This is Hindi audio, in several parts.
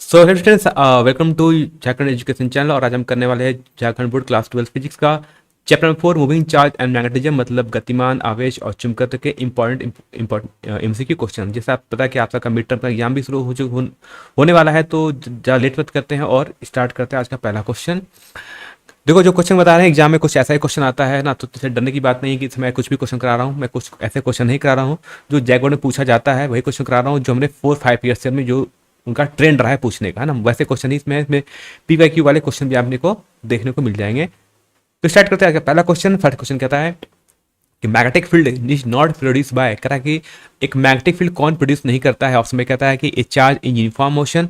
So hello students, welcome to Jharkhand education channel. और आज हम करने वाले हैं झारखंड बोर्ड क्लास 12 फिजिक्स का chapter number 4 moving charge and magnetism, मतलब गतिमान आवेश और चुंबकत्व के इंपॉर्टेंट एमसीक्यू क्वेश्चन। जैसा आप पता है कि आपका मिड टर्म का एग्जाम भी शुरू होने वाला है, तो ज़्यादा लेट मत करते हैं और स्टार्ट करते हैं आज का पहला क्वेश्चन। देखो, जो क्वेश्चन बता रहे हैं एग्जाम में कुछ ऐसा ही क्वेश्चन आता है ना, तो इससे डरने की बात नहीं है कि मैं कुछ भी क्वेश्चन करा रहा हूँ। मैं कुछ ऐसे क्वेश्चन नहीं करा रहा हूँ जो जैक बोर्ड में पूछा जाता है, वही क्वेश्चन करा रहा हूँ जो हमने 4-5 ईयर्स से में जो उनका ट्रेंड रहा है पूछने का, है ना। वैसे क्वेश्चन ही इसमें पीवाईक्यू वाले क्वेश्चन भी आपने को देखने को मिल जाएंगे। तो स्टार्ट करते हैं। पहला क्वेश्चन, फर्स्ट क्वेश्चन कहता है कि magnetic field is not produce by, कह रहा है कि एक मैग्नेटिक फील्ड कौन प्रोड्यूस नहीं करता है। ऑप्शन में कहता है कि a charge in uniform motion.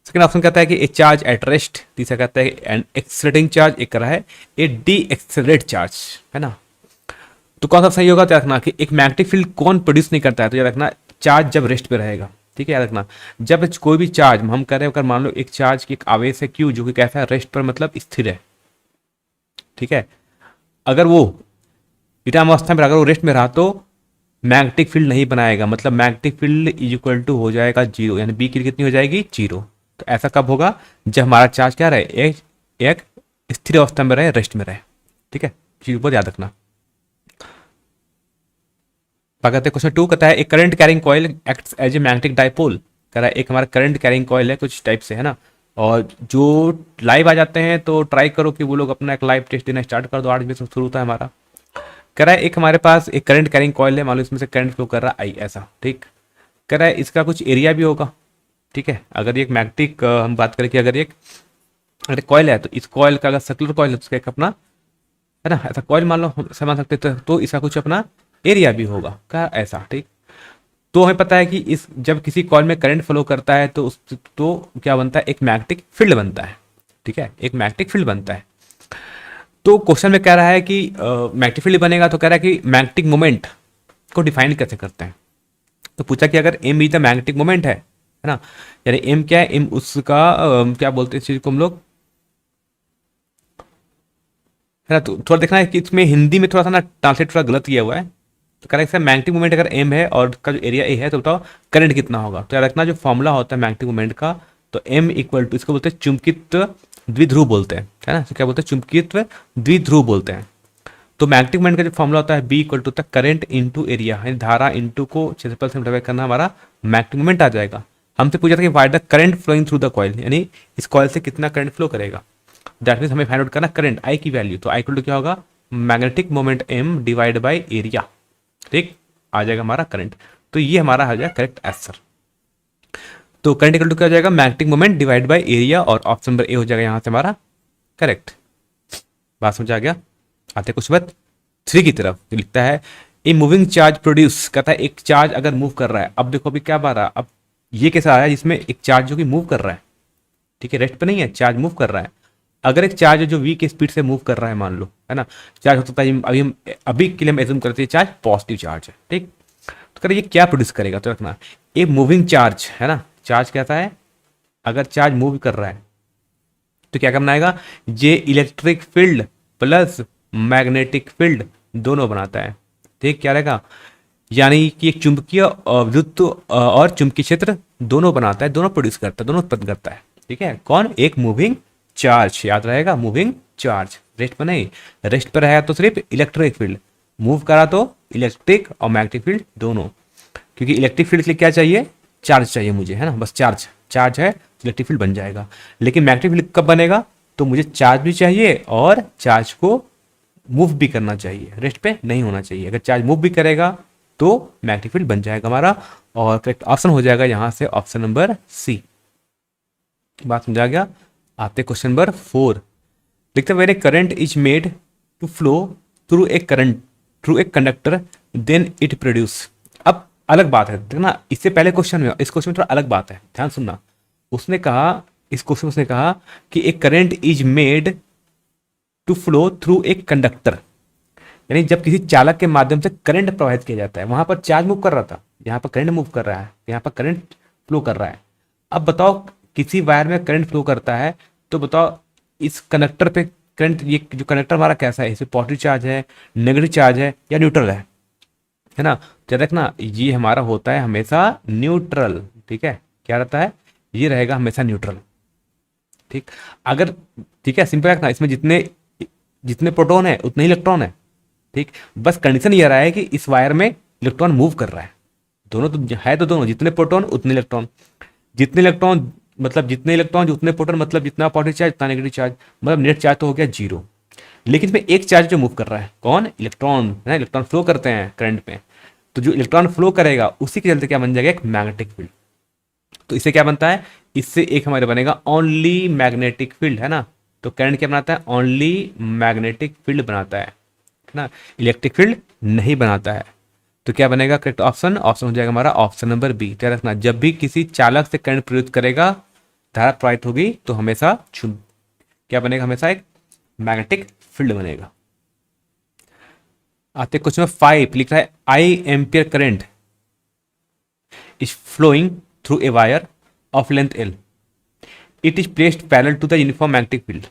Second option कहता है कि ए चार्ज एट रेस्ट। तीसरा कहता है एन एक्सलरेटिंग चार्ज। एक कह रहा है ए डी एक्सलरेट चार्ज, है ना। तो कौन सा सही होगा, तो याद रखना कि एक मैग्नेटिक फील्ड कौन प्रोड्यूस नहीं करता है, तो याद रखना चार्ज जब रेस्ट पे रहेगा। ठीक है, याद रखना जब कोई भी चार्ज हम कह रहे हैं, अगर मान लो एक चार्ज की एक आवेश है क्यू, जो कि कैसा है, रेस्ट पर मतलब स्थिर है। ठीक है, अगर वो विराम अवस्था में, अगर वो रेस्ट में रहा तो मैग्नेटिक फील्ड नहीं बनाएगा, मतलब magnetic field is equal to हो जाएगा जीरो, यानी बी की कितनी हो जाएगी, जीरो। तो ऐसा कब होगा, जब हमारा चार्ज क्या रहे, एक स्थिर अवस्था में रहे, रेस्ट में रहे। ठीक है, चीज को याद रखना। कहते क्वेश्चन 2 कहता है एक current carrying coil acts as a magnetic dipole. कह रहा है एक हमारा करंट कैरिंग कॉइल है कुछ टाइप से, है ना। और जो लाइव आ जाते हैं तो ट्राई करो कि वो लोग अपना एक लाइव टेस्ट देना स्टार्ट कर दो। 8 बजे से शुरू होता है हमारा। कह रहा है एक हमारे पास एक करंट कैरिंग कॉइल है, मान लो इसमें से करंट फ्लो कर रहा है आई, ऐसा। ठीक, कह रहा है इसका कुछ एरिया भी होगा। ठीक है, अगर ये एक मैग्नेटिक हम बात करें कि अगर कॉइल है, तो इस कॉइल का अगर सर्कुलर कॉइल है तो उसका एक अपना, है ना, ऐसा कॉइल मान लो हम समझ सकते, तो इसका कुछ अपना एरिया भी होगा क्या, ऐसा। ठीक, तो हमें पता है कि इस जब किसी कॉइल में करंट फ्लो करता है तो तो क्या बनता है, एक मैग्नेटिक फील्ड बनता है। ठीक है, एक मैग्नेटिक फील्ड बनता है। तो क्वेश्चन में कह रहा है कि मैग्नेटिक फील्ड बनेगा, तो कह रहा है कि मैग्नेटिक मोमेंट को डिफाइन कैसे करते हैं। तो पूछा कि अगर M is the magnetic moment है ना, यानी एम क्या है, एम उसका क्या बोलते हैं इस चीज को हम लोग, है ना। तो थोड़ा देखना है कि इसमें हिंदी में थोड़ा सा ना ट्रांसलेट थोड़ा गलत किया हुआ है। तो करेक्ट है, मैग्नेटिक मोमेंट अगर एम है और का जो एरिया ए है, तो बताओ करंट कितना होगा। तो याद रखना जो फॉर्मूला होता है मैग्नेटिक मोमेंट का, तो एम इक्वल टू, इसको बोलते हैं चुंबकित्व द्विध्रुव बोलते हैं, है ना। तो क्या बोलते हैं, चुंबकित्व द्विध्रुव बोलते हैं। तो मैग्नेटिक मोमेंट का जो फॉर्मूला होता है B equal to current into area, यानी धारा इंटू को क्षेत्रफल से डिवाइड करना, हमारा मैग्नेटिक मोमेंट आ जाएगा। हमसे पूछा था कि why the current flowing through the coil, यानी इस कॉइल से कितना करंट फ्लो करेगा। दैट मीन हमें फाइंड आउट करना करंट आई की वैल्यू। तो आई इक्वल टू क्या होगा, magnetic moment M divide by area. ठीक, आ जाएगा हमारा करंट। तो ये हमारा आ जाएगा करेक्ट आंसर। तो करंट इक्वल टू क्या हो जाएगा, magnetic moment divide by area, और ऑप्शन नंबर ए हो जाएगा यहां से हमारा करेक्ट। बात समझ आ गया। आते कुछ बात 3 की तरफ, जो लिखता है ए मूविंग चार्ज प्रोड्यूस, कहता है एक चार्ज अगर मूव कर रहा है। अब देखो अभी क्या बात रहा, अब ये कैसा आया जिसमें एक चार्ज जो कि मूव कर रहा है। ठीक है, रेस्ट पे नहीं है, चार्ज मूव कर रहा है। अगर एक चार्ज है जो वी के स्पीड से मूव कर रहा है, मान लो, है ना, चार्ज हो सकता है अभी के लिए हम एज्यूम करते हैं चार्ज पॉजिटिव चार्ज है। ठीक, तो करिए ये क्या प्रोड्यूस करेगा, तो रखना ये मूविंग चार्ज, है ना। चार्ज कहता है अगर चार्ज मूव कर रहा है तो क्या करना आएगा, ये electric field plus magnetic field दोनों बनाता है। ठीक, क्या रहेगा, यानी कि एक चुंबकीय विद्युत और चुंबकीय क्षेत्र दोनों बनाता है, दोनों प्रोड्यूस करता है, दोनों उत्पन्न करता है। ठीक है, कौन, एक मूविंग चार्ज, याद रहेगा मूविंग चार्ज। रेस्ट पर नहीं, रेस्ट पर रहेगा तो सिर्फ इलेक्ट्रिक फील्ड, मूव करा तो इलेक्ट्रिक और मैग्नेटिक फील्ड दोनों। क्योंकि इलेक्ट्रिक फील्ड के लिए क्या चाहिए, चार्ज चाहिए मुझे, है ना, बस चार्ज चार्ज है, इलेक्ट्रिक फील्ड बन जाएगा। लेकिन मैग्नेटिक फील्ड कब बनेगा, तो मुझे चार्ज भी चाहिए और चार्ज को मूव भी करना चाहिए, रेस्ट पे नहीं होना चाहिए। अगर चार्ज मूव भी करेगा तो मैग्नेटिक फील्ड बन जाएगा हमारा, और करेक्ट ऑप्शन हो जाएगा यहां से ऑप्शन नंबर सी। बात समझा गया। आते क्वेश्चन नंबर 4, लिखते हैं when a current is made to flow through a conductor then it produce. अब अलग बात है, देखना इससे पहले क्वेश्चन में, इस क्वेश्चन में थोड़ा अलग बात है, ध्यान सुनना। उसने कहा, इस क्वेश्चन में उसने कहा कि एक current is made to flow through एक कंडक्टर, यानी जब किसी चालक के माध्यम से करंट प्रवाहित किया जाता है। वहां पर चार्ज मूव कर रहा था, यहाँ पर करंट मूव कर रहा है, यहाँ पर करंट फ्लो कर रहा है। अब बताओ किसी वायर में करंट फ्लो करता है, तो बताओ इस कनेक्टर पे करंट, ये जो कनेक्टर हमारा कैसा है, इसमें पॉजिटिव चार्ज है, नेगेटिव चार्ज है या न्यूट्रल है ना। तो याद रखना ये हमारा होता है हमेशा न्यूट्रल। ठीक है, क्या रहता है, ये रहेगा हमेशा न्यूट्रल। ठीक, अगर ठीक है, सिंपल रखना, इसमें जितने जितने प्रोटॉन है उतने ही इलेक्ट्रॉन है। ठीक, बस कंडीशन ये रहा है कि इस वायर में इलेक्ट्रॉन मूव कर रहा है, दोनों तो है, तो दोनों जितने प्रोटॉन उतने इलेक्ट्रॉन, जितने इलेक्ट्रॉन मतलब जितने इलेक्ट्रॉन उतने प्रोटॉन, मतलब जितना पॉजिटिव चार्ज उतना नेगेटिव चार्ज, मतलब नेट चार्ज तो हो गया जीरो। लेकिन इसमें एक चार्ज जो मूव कर रहा है, कौन? इलेक्ट्रॉन है ना, इलेक्ट्रॉन फ्लो करते हैं करंट में, तो जो इलेक्ट्रॉन फ्लो करेगा उसी के चलते क्या बन जाएगा? एक मैग्नेटिक फील्ड। तो इससे क्या बनता है? इससे एक हमारे बनेगा ओनली मैग्नेटिक फील्ड, है ना। तो करंट क्या बनाता है? ओनली मैग्नेटिक फील्ड बनाता है ना, इलेक्ट्रिक फील्ड नहीं बनाता है। तो क्या बनेगा करेक्ट ऑप्शन? ऑप्शन हो जाएगा हमारा ऑप्शन नंबर बी। क्या रखना, जब भी किसी चालक से करंट प्रयुक्त करेगा, धारा प्रवाहित होगी, तो हमेशा क्या बनेगा? हमेशा एक मैग्नेटिक फील्ड बनेगा। आते क्वेश्चन नंबर 5, लिख रहा है I ampere current is flowing through a wire of length L, it is placed parallel to the uniform magnetic field.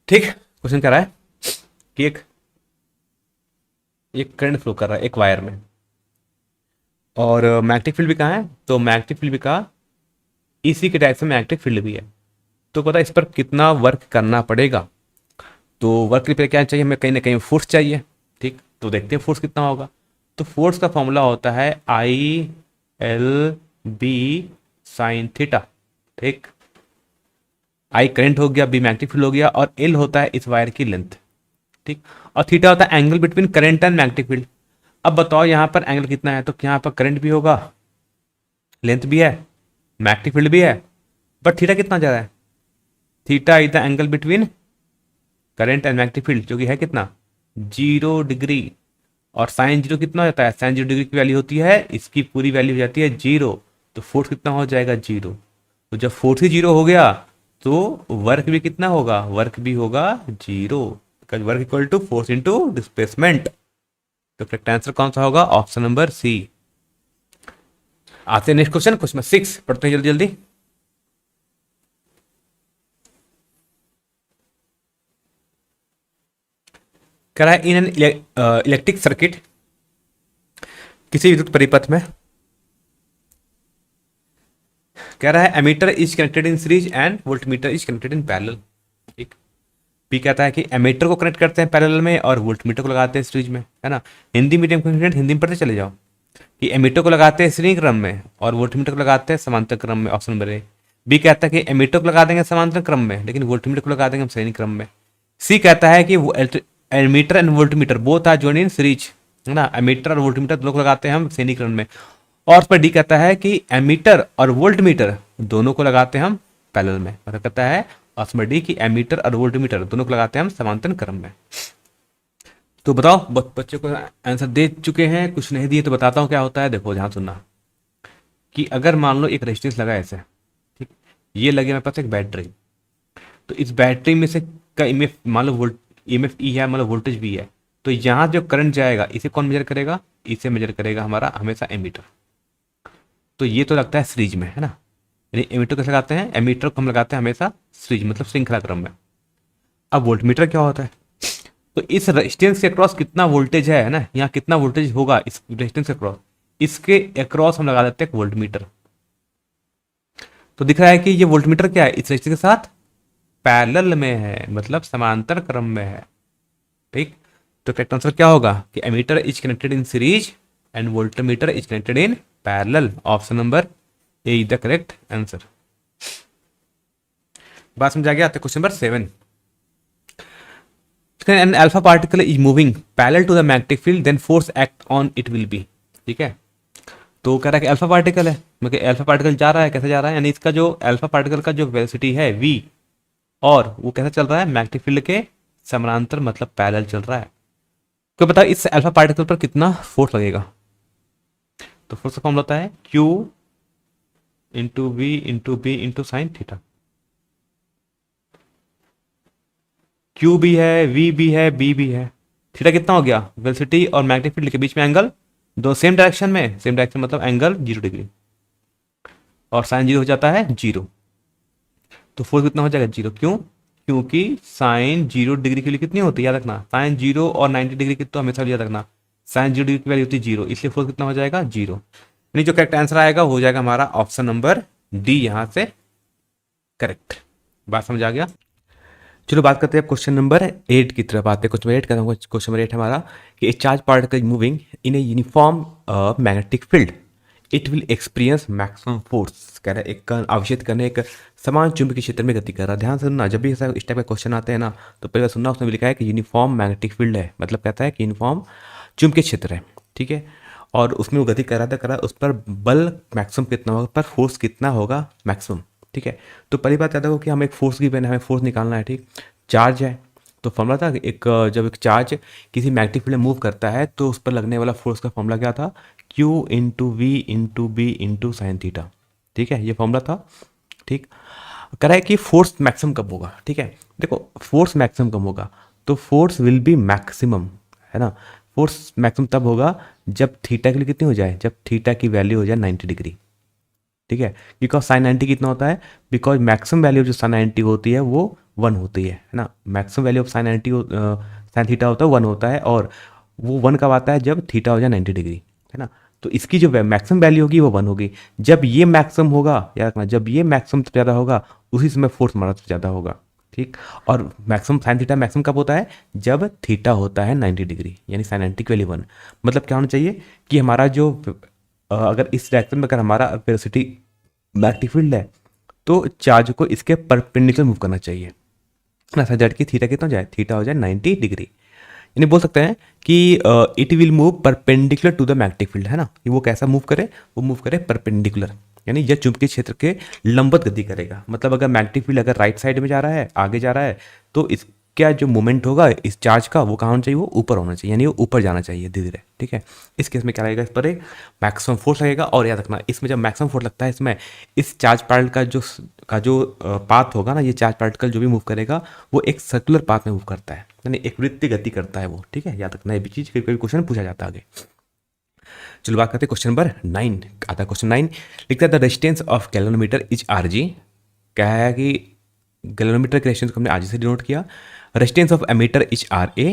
ठीक, क्वेश्चन कह रहा है कि एक करंट फ्लो कर रहा है एक वायर में, और मैग्नेटिक फील्ड भी कहाँ है? तो मैग्नेटिक फील्ड भी कहाँ? इसी के डायरेक्शन में मैग्नेटिक फील्ड भी है। तो पता है इस पर कितना वर्क करना पड़ेगा? तो वर्क के लिए क्या चाहिए? हमें कहीं ना कहीं फोर्स चाहिए। ठीक, तो देखते हैं फोर्स कितना होगा। तो फोर्स का फॉर्मूला होता है I L B sine theta. ठीक, आई करंट हो गया, बी मैग्नेटिक फील्ड हो गया, और एल होता है इस वायर की लेंथ। ठीक, और थीटा होता है angle between current and magnetic field. अब बताओ यहाँ पर एंगल कितना है? तो यहाँ पर करंट भी होगा, लेंथ भी है, मैग्नेटिक फील्ड भी है, बट थीटा कितना जा रहा है? Theta is the angle between current and magnetic field, जो कि है कितना? 0 डिग्री। और साइन जीरो कितना हो जाता है? साइन 0 डिग्री की वैल्यू होती है, इसकी पूरी वैल्यू हो जाती है 0। तो फोर्स कितना हो जाएगा? 0। तो जब फोर्स ही 0 हो गया, तो वर्क भी कितना होगा? वर्क भी होगा 0, because work equal to force into displacement. तो करेक्ट आंसर कौन सा होगा? Option number C. आते हैं नेक्स्ट क्वेश्चन, क्वेश्चन नंबर 6 पढ़ते हैं जल्दी जल्दी। कह रहा है इन एन इलेक्ट्रिक सर्किट, किसी विद्युत परिपथ में, कह रहा है ammeter is connected in series and voltmeter is connected in parallel. ठीक, पी कहता है कि एमीटर को कनेक्ट करते हैं पैरेलल में और वोल्टमीटर को लगाते हैं सीरीज में, है ना। हिंदी मीडियम के स्टूडेंट हिंदी में पढ़ते चले जाओ कि एमीटर को लगाते हैं श्रेणी क्रम में और वोल्टमीटर को लगाते हैं समांतर क्रम में, ऑप्शन नंबर ए। बी कहता है कि एमीटर को लगा देंगे समांतर क्रम में, लेकिन वोल्टमीटर को लगा देंगे हम श्रेणी क्रम में। सी कहता है कि ammeter and voltmeter both are joined in series, है ना, एमीटर और वोल्टमीटर दोनों को लगाते हैं हम श्रेणी क्रम में। और उस पर डी कहता है कि एमीटर और वोल्टमीटर दोनों को लगाते हैं हम पैरेलल में, मतलब कहता है ऑप्शन डी की एमीटर और वोल्टमीटर दोनों को लगाते हैं हम समांतर क्रम में। तो बताओ, बच्चे को आंसर दे चुके हैं, कुछ नहीं दिए तो बताता हूँ क्या होता है। देखो ध्यान सुनना कि अगर मान लो एक रेजिस्टेंस लगा ऐसे, ठीक, ये लगे मेरे पास एक बैटरी, तो इस बैटरी में से का ईएमएफ मान लो वोल्ट ईएमएफ ई है, मान लो वोल्टेज भी है, तो यहाँ जो करंट जाएगा इसे कौन मेजर करेगा? इसे मेजर करेगा हमारा हमेशा एमीटर। तो ये तो लगता है सीरीज में, है ना, यानी एमीटर कैसे लगाते हैं? एमीटर को हम लगाते हैं हमेशा सीरीज मतलब श्रृंखला क्रम में। अब वोल्टमीटर क्या होता है? तो इस रेजिस्टेंस के अक्रॉस कितना वोल्टेज है ना, यहाँ कितना वोल्टेज होगा इस रेजिस्टेंस के अक्रॉस, इसके अक्रॉस हम लगा देते हैं वोल्टमीटर। तो दिख रहा है कि ये वोल्टमीटर क्या है? इस रेजिस्टेंस के साथ पैरेलल में है, मतलब समांतर क्रम में है। ठीक, तो करेक्ट आंसर क्या होगा कि ammeter is connected in series and voltmeter is connected in parallel. Option number A is the correct answer. बात समझ आ गया? आते question number 7। An alpha particle is moving parallel to the magnetic field, then force act on it will be। ठीक है, तो कह रहा है कि अल्फा पार्टिकल है, मतलब अल्फा पार्टिकल जा रहा है, कैसे जा रहा है, यानी इसका जो अल्फा पार्टिकल का जो वेलोसिटी है v, और वो कैसे चल रहा है? मैग्नेटिक फील्ड के समानांतर मतलब पैरेलल चल रहा है। तो बताओ इस अल्फा पार्टिकल पर कितना फोर्स लगेगा? तो फोर्स का फॉर्मूला होता है Q into V into B into sine theta. Q भी है, V भी है, B भी है, थीटा कितना हो गया? वेलोसिटी और मैग्नेटिक फील्ड के बीच में एंगल, दो सेम डायरेक्शन में, सेम डायरेक्शन मतलब एंगल 0 डिग्री, और साइन 0 हो जाता है 0। तो फोर्स कितना हो जाएगा? 0। क्यों? क्योंकि साइन 0 डिग्री के लिए कितनी होती है, याद रखना, साइन 0 और 90 डिग्री की तो हमेशा याद रखना, साइन 0 डिग्री की वैल्यू होती है 0, इसलिए फोर्स कितना हो जाएगा? 0। यानी जो करेक्ट आंसर आएगा हो जाएगा हमारा ऑप्शन नंबर डी यहाँ से करेक्ट। बात समझ आ गया। चलो बात करते हैं क्वेश्चन नंबर 8 की तरफ आते हैं। क्वेश्चन नंबर 8 हमारा कि a charge particle moving in a uniform magnetic field it will experience maximum force. कह रहा है एक कण आवेशित करने एक समान चुंबकीय क्षेत्र में गति कर रहा है। ध्यान से सुनना, जब भी ऐसा इस टाइप का क्वेश्चन आते हैं ना तो पहले सुनना, उसमें भी लिखा है कि यूनिफॉर्म मैग्नेटिक फील्ड है, मतलब कहता है कि यूनिफॉर्म चुंबकीय क्षेत्र है, ठीक है। और उसमें वो गति कर रहा था, उस पर बल मैक्सिमम कितना होगा, पर फोर्स कितना होगा मैक्सिमम, ठीक है। तो पहली बात याद रखो कि हम एक फोर्स गिवन है, हमें फोर्स निकालना है, ठीक। चार्ज है तो फॉर्मूला था जब एक चार्ज किसी मैग्नेटिक फील्ड में मूव करता है तो उस पर लगने वाला फोर्स का फॉर्मूला क्या था, Q into V into B into sine theta, ठीक है, ये फॉर्मूला था, ठीक। कह रहा है कि फोर्स मैक्सिमम कब होगा, ठीक है। देखो फोर्स मैक्सिमम कब होगा, तो फोर्स विल बी मैक्सिमम, है ना। फोर्स मैक्सिमम तब होगा जब थीटा के लिए कितनी हो जाए, जब थीटा की वैल्यू हो जाए 90 डिग्री, ठीक है। बिकॉज साइन 90 कितना होता है, बिकॉज मैक्सिमम वैल्यू जो साइन 90 होती है वो 1 होती है ना। Maximum value of sine 90 sine theta होता है 1 होता है, और वो 1 कब आता है, जब थीटा हो जाए 90 डिग्री, है ना। तो इसकी जो मैक्सिमम वैल्यू होगी वो 1 होगी। जब ये मैक्सिमम होगा, याद रखना, जब ये मैक्सिमम ज़्यादा होगा उसी समय फोर्स हमारा ज़्यादा होगा, ठीक। और मैक्सिमम साइन थीटा मैक्सिमम कब होता है, जब थीटा होता है 90 डिग्री, यानी साइन 90 की वैल्यू 1। मतलब क्या होना चाहिए कि हमारा जो अगर इस डायरेक्शन में अगर हमारा वेलोसिटी मैग्नेटिक फील्ड है तो चार्ज को इसके परपेंडिकुलर मूव करना चाहिए ना, ऐसा जेड की थीटा कितना हो जाए, थीटा हो जाए 90 डिग्री। यानी बोल सकते हैं कि it will move perpendicular to the magnetic field, है ना। कि वो कैसा मूव करे, वो मूव करे परपेंडिकुलर, यानी यह चुंबकीय क्षेत्र के लंबवत गति करेगा। मतलब अगर मैग्नेटिक फील्ड अगर राइट साइड में जा रहा है, आगे जा रहा है, तो इसका जो मोमेंट होगा इस चार्ज का वो कहाँ होना चाहिए, वो ऊपर होना चाहिए, यानी वो ऊपर जाना चाहिए धीरे धीरे, ठीक है। इस केस में क्या रहेगा, इस पर एक मैक्सिमम फोर्स लगेगा। और याद रखना, इसमें जब मैक्सिमम फोर्स लगता है इसमें, इस चार्ज पार्टिकल का जो पाथ होगा ना, ये चार्ज पार्टिकल जो भी मूव करेगा वो एक सर्कुलर पाथ में मूव करता है, यानी एक वृत्तीय गति करता है वो, ठीक है। याद रखना ये भी चीज़, कभी कभी क्वेश्चन पूछा जाता है आगे। चलो बात करते हैं क्वेश्चन नंबर 9। आता क्वेश्चन 9 लिखता है the resistance of galvanometer is R G. क्या है कि गैल्वेनोमीटर के रेजिस्टेंस को हमने आर जी से डिनोट किया। Resistance of ammeter is R A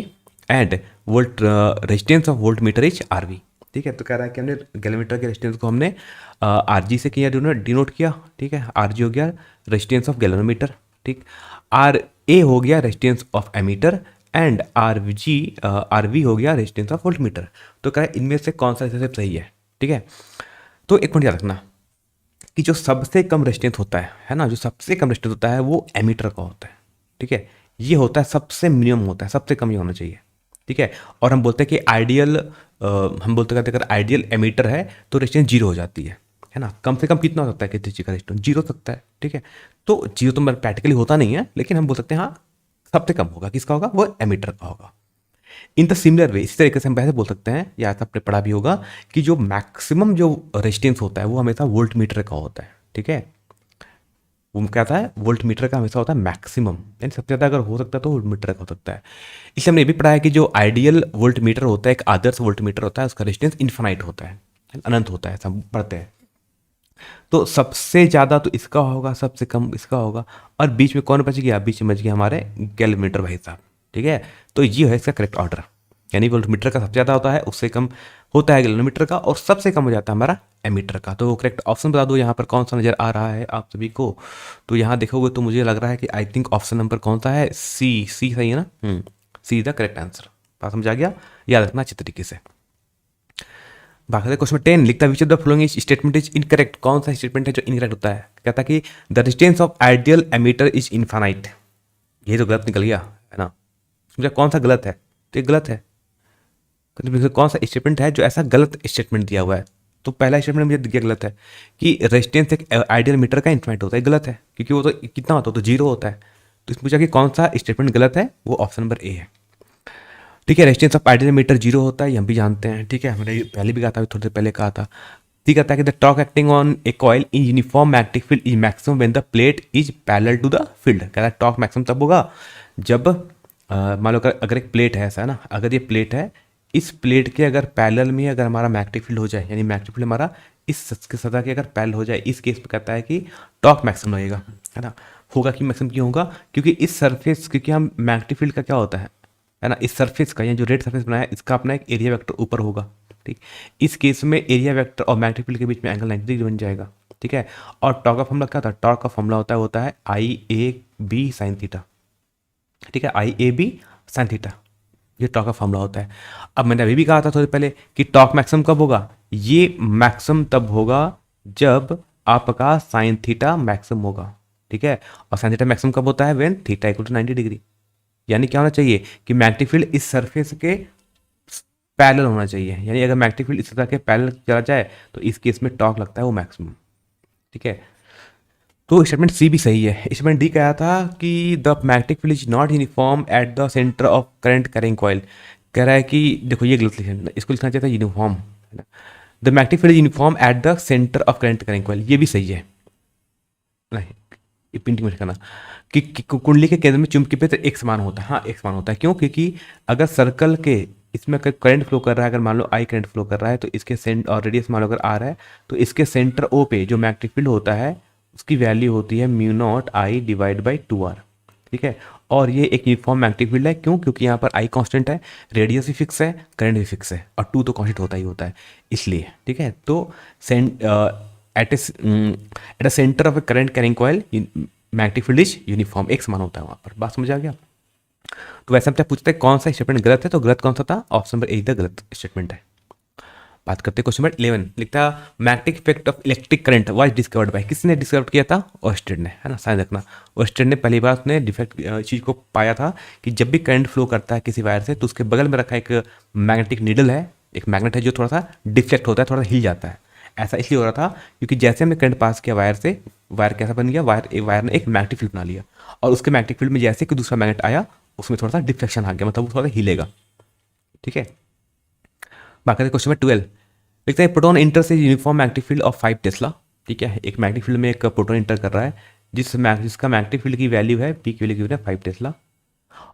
and volt resistance of voltmeter is R V, ठीक है। तो कह रहा है कि हमने गैल्वेनोमीटर के रेजिस्टेंस को हमने आर जी से किया, डिनोट किया, ठीक है। आर जी हो गया रेजिस्टेंस ऑफ गैल्वेनोमीटर, ठीक। आर ए हो गया resistance of ammeter and R V हो गया रेजिस्टेंस ऑफ वोल्टमीटर। तो कह रहा है इनमें से कौन सा सबसे सही है, ठीक है। तो एक मिनट याद रखना कि जो सबसे कम रेजिस्टेंस होता है ना, जो सबसे कम रेजिस्टेंस होता है वो एमीटर का होता है, ठीक है। ये होता है सबसे मिनिमम होता है, सबसे कम ये होना चाहिए, ठीक है। और हम बोलते हैं कि आइडियल हम बोलते हैं अगर आइडियल एमीटर है तो रेजिस्टेंस जीरो हो जाती है ना। कम से कम कितना हो सकता है किसी चीज़ का रेजिस्टेंस, जीरो सकता है, ठीक है। तो जीरो तो प्रैक्टिकली होता नहीं है, लेकिन हम बोल सकते हैं हाँ सबसे कम होगा, किसका होगा, वो एमीटर का होगा। इन द सिमिलर वे, इसी तरीके से हम वैसे बोल सकते हैं, या ऐसा आपने पढ़ा भी होगा कि जो मैक्सिमम जो रेजिस्टेंस होता है वो हमेशा वोल्ट मीटर का होता है, ठीक है। वो क्या था, वोल्ट मीटर का हमेशा होता है मैक्सिमम, यानी सबसे ज़्यादा अगर हो सकता है तो वोल्ट मीटर का हो सकता है। इसलिए हमने ये भी पढ़ा है कि जो आइडियल वोल्ट मीटर होता है, एक आदर्श वोल्ट मीटर होता है, उसका रेजिस्टेंस इन्फिनाइट होता है, अनंत होता है, ऐसा पढ़ते हैं। तो सबसे ज़्यादा तो इसका होगा, सबसे कम इसका होगा, और बीच में कौन बच गया, बीच में बच गया हमारे गैल्वेनोमीटर भाई साहब, ठीक है। तो ये है इसका करेक्ट ऑर्डर, यानी वोल्टमीटर का सबसे ज़्यादा होता है, उससे कम होता है गैल्वेनोमीटर का, और सबसे कम हो जाता है हमारा एमीटर का। तो करेक्ट ऑप्शन बता दो यहाँ पर कौन सा नज़र आ रहा है आप सभी को। तो यहाँ देखोगे तो मुझे लग रहा है कि आई थिंक ऑप्शन नंबर कौन सा है, सी सही है ना। सी इज द करेक्ट आंसर। बात समझ आ गया, याद रखना अच्छे तरीके से। बाकी क्वेश्चन 10 लिखता है which of the following statement is incorrect. कौन सा स्टेटमेंट है जो इनकरेक्ट होता है, कहता है कि the distance of ideal ammeter is infinite. ये तो गलत निकल गया, है ना। मुझे कौन सा गलत है, तो ये गलत है। कौन सा स्टेटमेंट है जो ऐसा गलत स्टेटमेंट दिया हुआ है, तो पहला स्टेटमेंट मुझे दिया गलत है कि रेजिस्टेंस एक आइडियल मीटर का इनफाइनाइट होता है, गलत है, क्योंकि वो तो कितना होता है, तो जीरो होता है। तो इसमें पूछा कि कौन सा स्टेटमेंट गलत है, वो ऑप्शन नंबर ए है, ठीक है। Resistance of ideal meter zero होता है, ये हम भी जानते हैं, ठीक है। मैंने पहले भी कहा था, थोड़ी देर पहले कहा था। ठीक कहता है कि the torque acting on a coil in uniform magnetic field is maximum when the plate is parallel to the field. कहता है टॉर्क मैक्सिमम तब होगा जब मान लो अगर एक प्लेट है, ऐसा है ना, अगर ये प्लेट है, इस प्लेट के अगर पैरेलल में अगर हमारा मैग्नेटिक फील्ड हो जाए, यानी मैग्नेटिक फील्ड हमारा इस सतह के अगर पैरेलल हो जाए, इस केस में कहता है कि टॉर्क मैक्सिमम लगेगा, है ना। होगा कि मैक्सिमम क्यों होगा, क्योंकि इस सरफेस, क्योंकि हम मैग्नेटिक फील्ड का क्या होता है ना, इस सरफेस का, या जो रेड सरफेस बनाया है इसका अपना एक एरिया वेक्टर ऊपर होगा, ठीक, इस केस में एरिया वेक्टर और मैग्नेटिक फील्ड के बीच में एंगल 90 डिग्री बन जाएगा। ठीक है, और टॉर्क का फॉर्मूला क्या था, टॉर्क का फॉर्मूला होता है आई ए बी साइन थीटा। ठीक है, आई ए बी साइन थीटा, ये टॉर्क का फॉर्मूला होता है। अब मैंने अभी भी कहा था थोड़ी पहले कि टॉर्क मैक्सिमम कब होगा, ये मैक्सिमम तब होगा जब आपका साइन थीटा मैक्सिमम होगा। ठीक है, और साइन थीटा मैक्सिमम कब होता है, when theta equal to 90 degree. यानी क्या होना चाहिए कि मैग्नेटिक फील्ड इस सरफेस के पैरेलल होना चाहिए, यानी अगर मैग्नेटिक फील्ड इस तरह के पैरेलल चला जाए तो इस केस में टॉर्क लगता है वो मैक्सिमम। ठीक है, तो स्टेटमेंट सी भी सही है। स्टेटमेंट डी कहा था कि the magnetic field is not uniform at the centre of current carrying coil. कह रहा है कि देखो ये गलत लिखा, इसको लिखना चाहिए था यूनिफॉर्म, है ना। The magnetic field is uniform at the centre of current carrying coil, ये भी सही है। नहीं, ये प्रिंटिंग में लिखना कि कुंडली के केंद्र में चुंबकीय क्षेत्र एक समान होता है। हाँ, एक समान होता है, क्यों, क्योंकि अगर सर्कल के इसमें करंट फ्लो कर रहा है, अगर मान लो आई करंट फ्लो कर रहा है, तो इसके सेंट और रेडियस मान लो अगर आर है, तो इसके सेंटर ओ पे जो मैग्नेटिक फील्ड होता है उसकी वैल्यू होती है mu naught I divide by 2r। ठीक है, और ये एक यूनिफॉर्म मैग्नेटिक फील्ड है, क्यों, क्योंकि यहाँ पर आई कांस्टेंट है, रेडियस भी फिक्स है, करंट भी फिक्स है, और 2 तो कांस्टेंट होता ही होता है इसलिए। ठीक है, तो at a centre of A current carrying coil magnetic field is uniform, एक समान होता है वहाँ पर। बात समझ आ गया। तो वैसे हम पूछते हैं कौन सा स्टेटमेंट गलत है, तो गलत कौन सा था, ऑप्शन नंबर ए द गलत स्टेटमेंट है। बात करते हैं क्वेश्चन नंबर 11, लिखता magnetic effect of electric current was discovered by, किसने डिस्कवर किया था, ओस्टेड ने, है ना, साइन रखना। ओस्टेड ने पहली बार उसने डिफेक्ट चीज़ को पाया था कि जब भी करंट फ्लो करता है किसी वायर से तो उसके बगल में रखा एक मैग्नेटिक नीडल है, एक मैग्नेट है जो थोड़ा सा डिफ्लेक्ट होता है, थोड़ा सा हिल जाता है। ऐसा इसलिए हो रहा था क्योंकि जैसे हमने करंट पास किया वायर से, वायर कैसा बन गया, वायर ने एक मैग्नेटिक फील्ड बना लिया, और उसके मैग्नेटिक फील्ड में जैसे कि दूसरा मैग्नेट आया उसमें थोड़ा सा डिफ्लेक्शन आ गया, मतलब वो थोड़ा सा हिलेगा। ठीक है, बाकी क्वेश्चन नंबर 12, लिखते हैं प्रोटॉन इंटर से uniform magnetic field of 5 Tesla. ठीक है, एक मैग्नेटिक फील्ड में एक प्रोटॉन इंटर कर रहा है जिसका मैग्नेटिक फील्ड की वैल्यू है, पी की वैल्यू गिवन है 5 टेस्ला,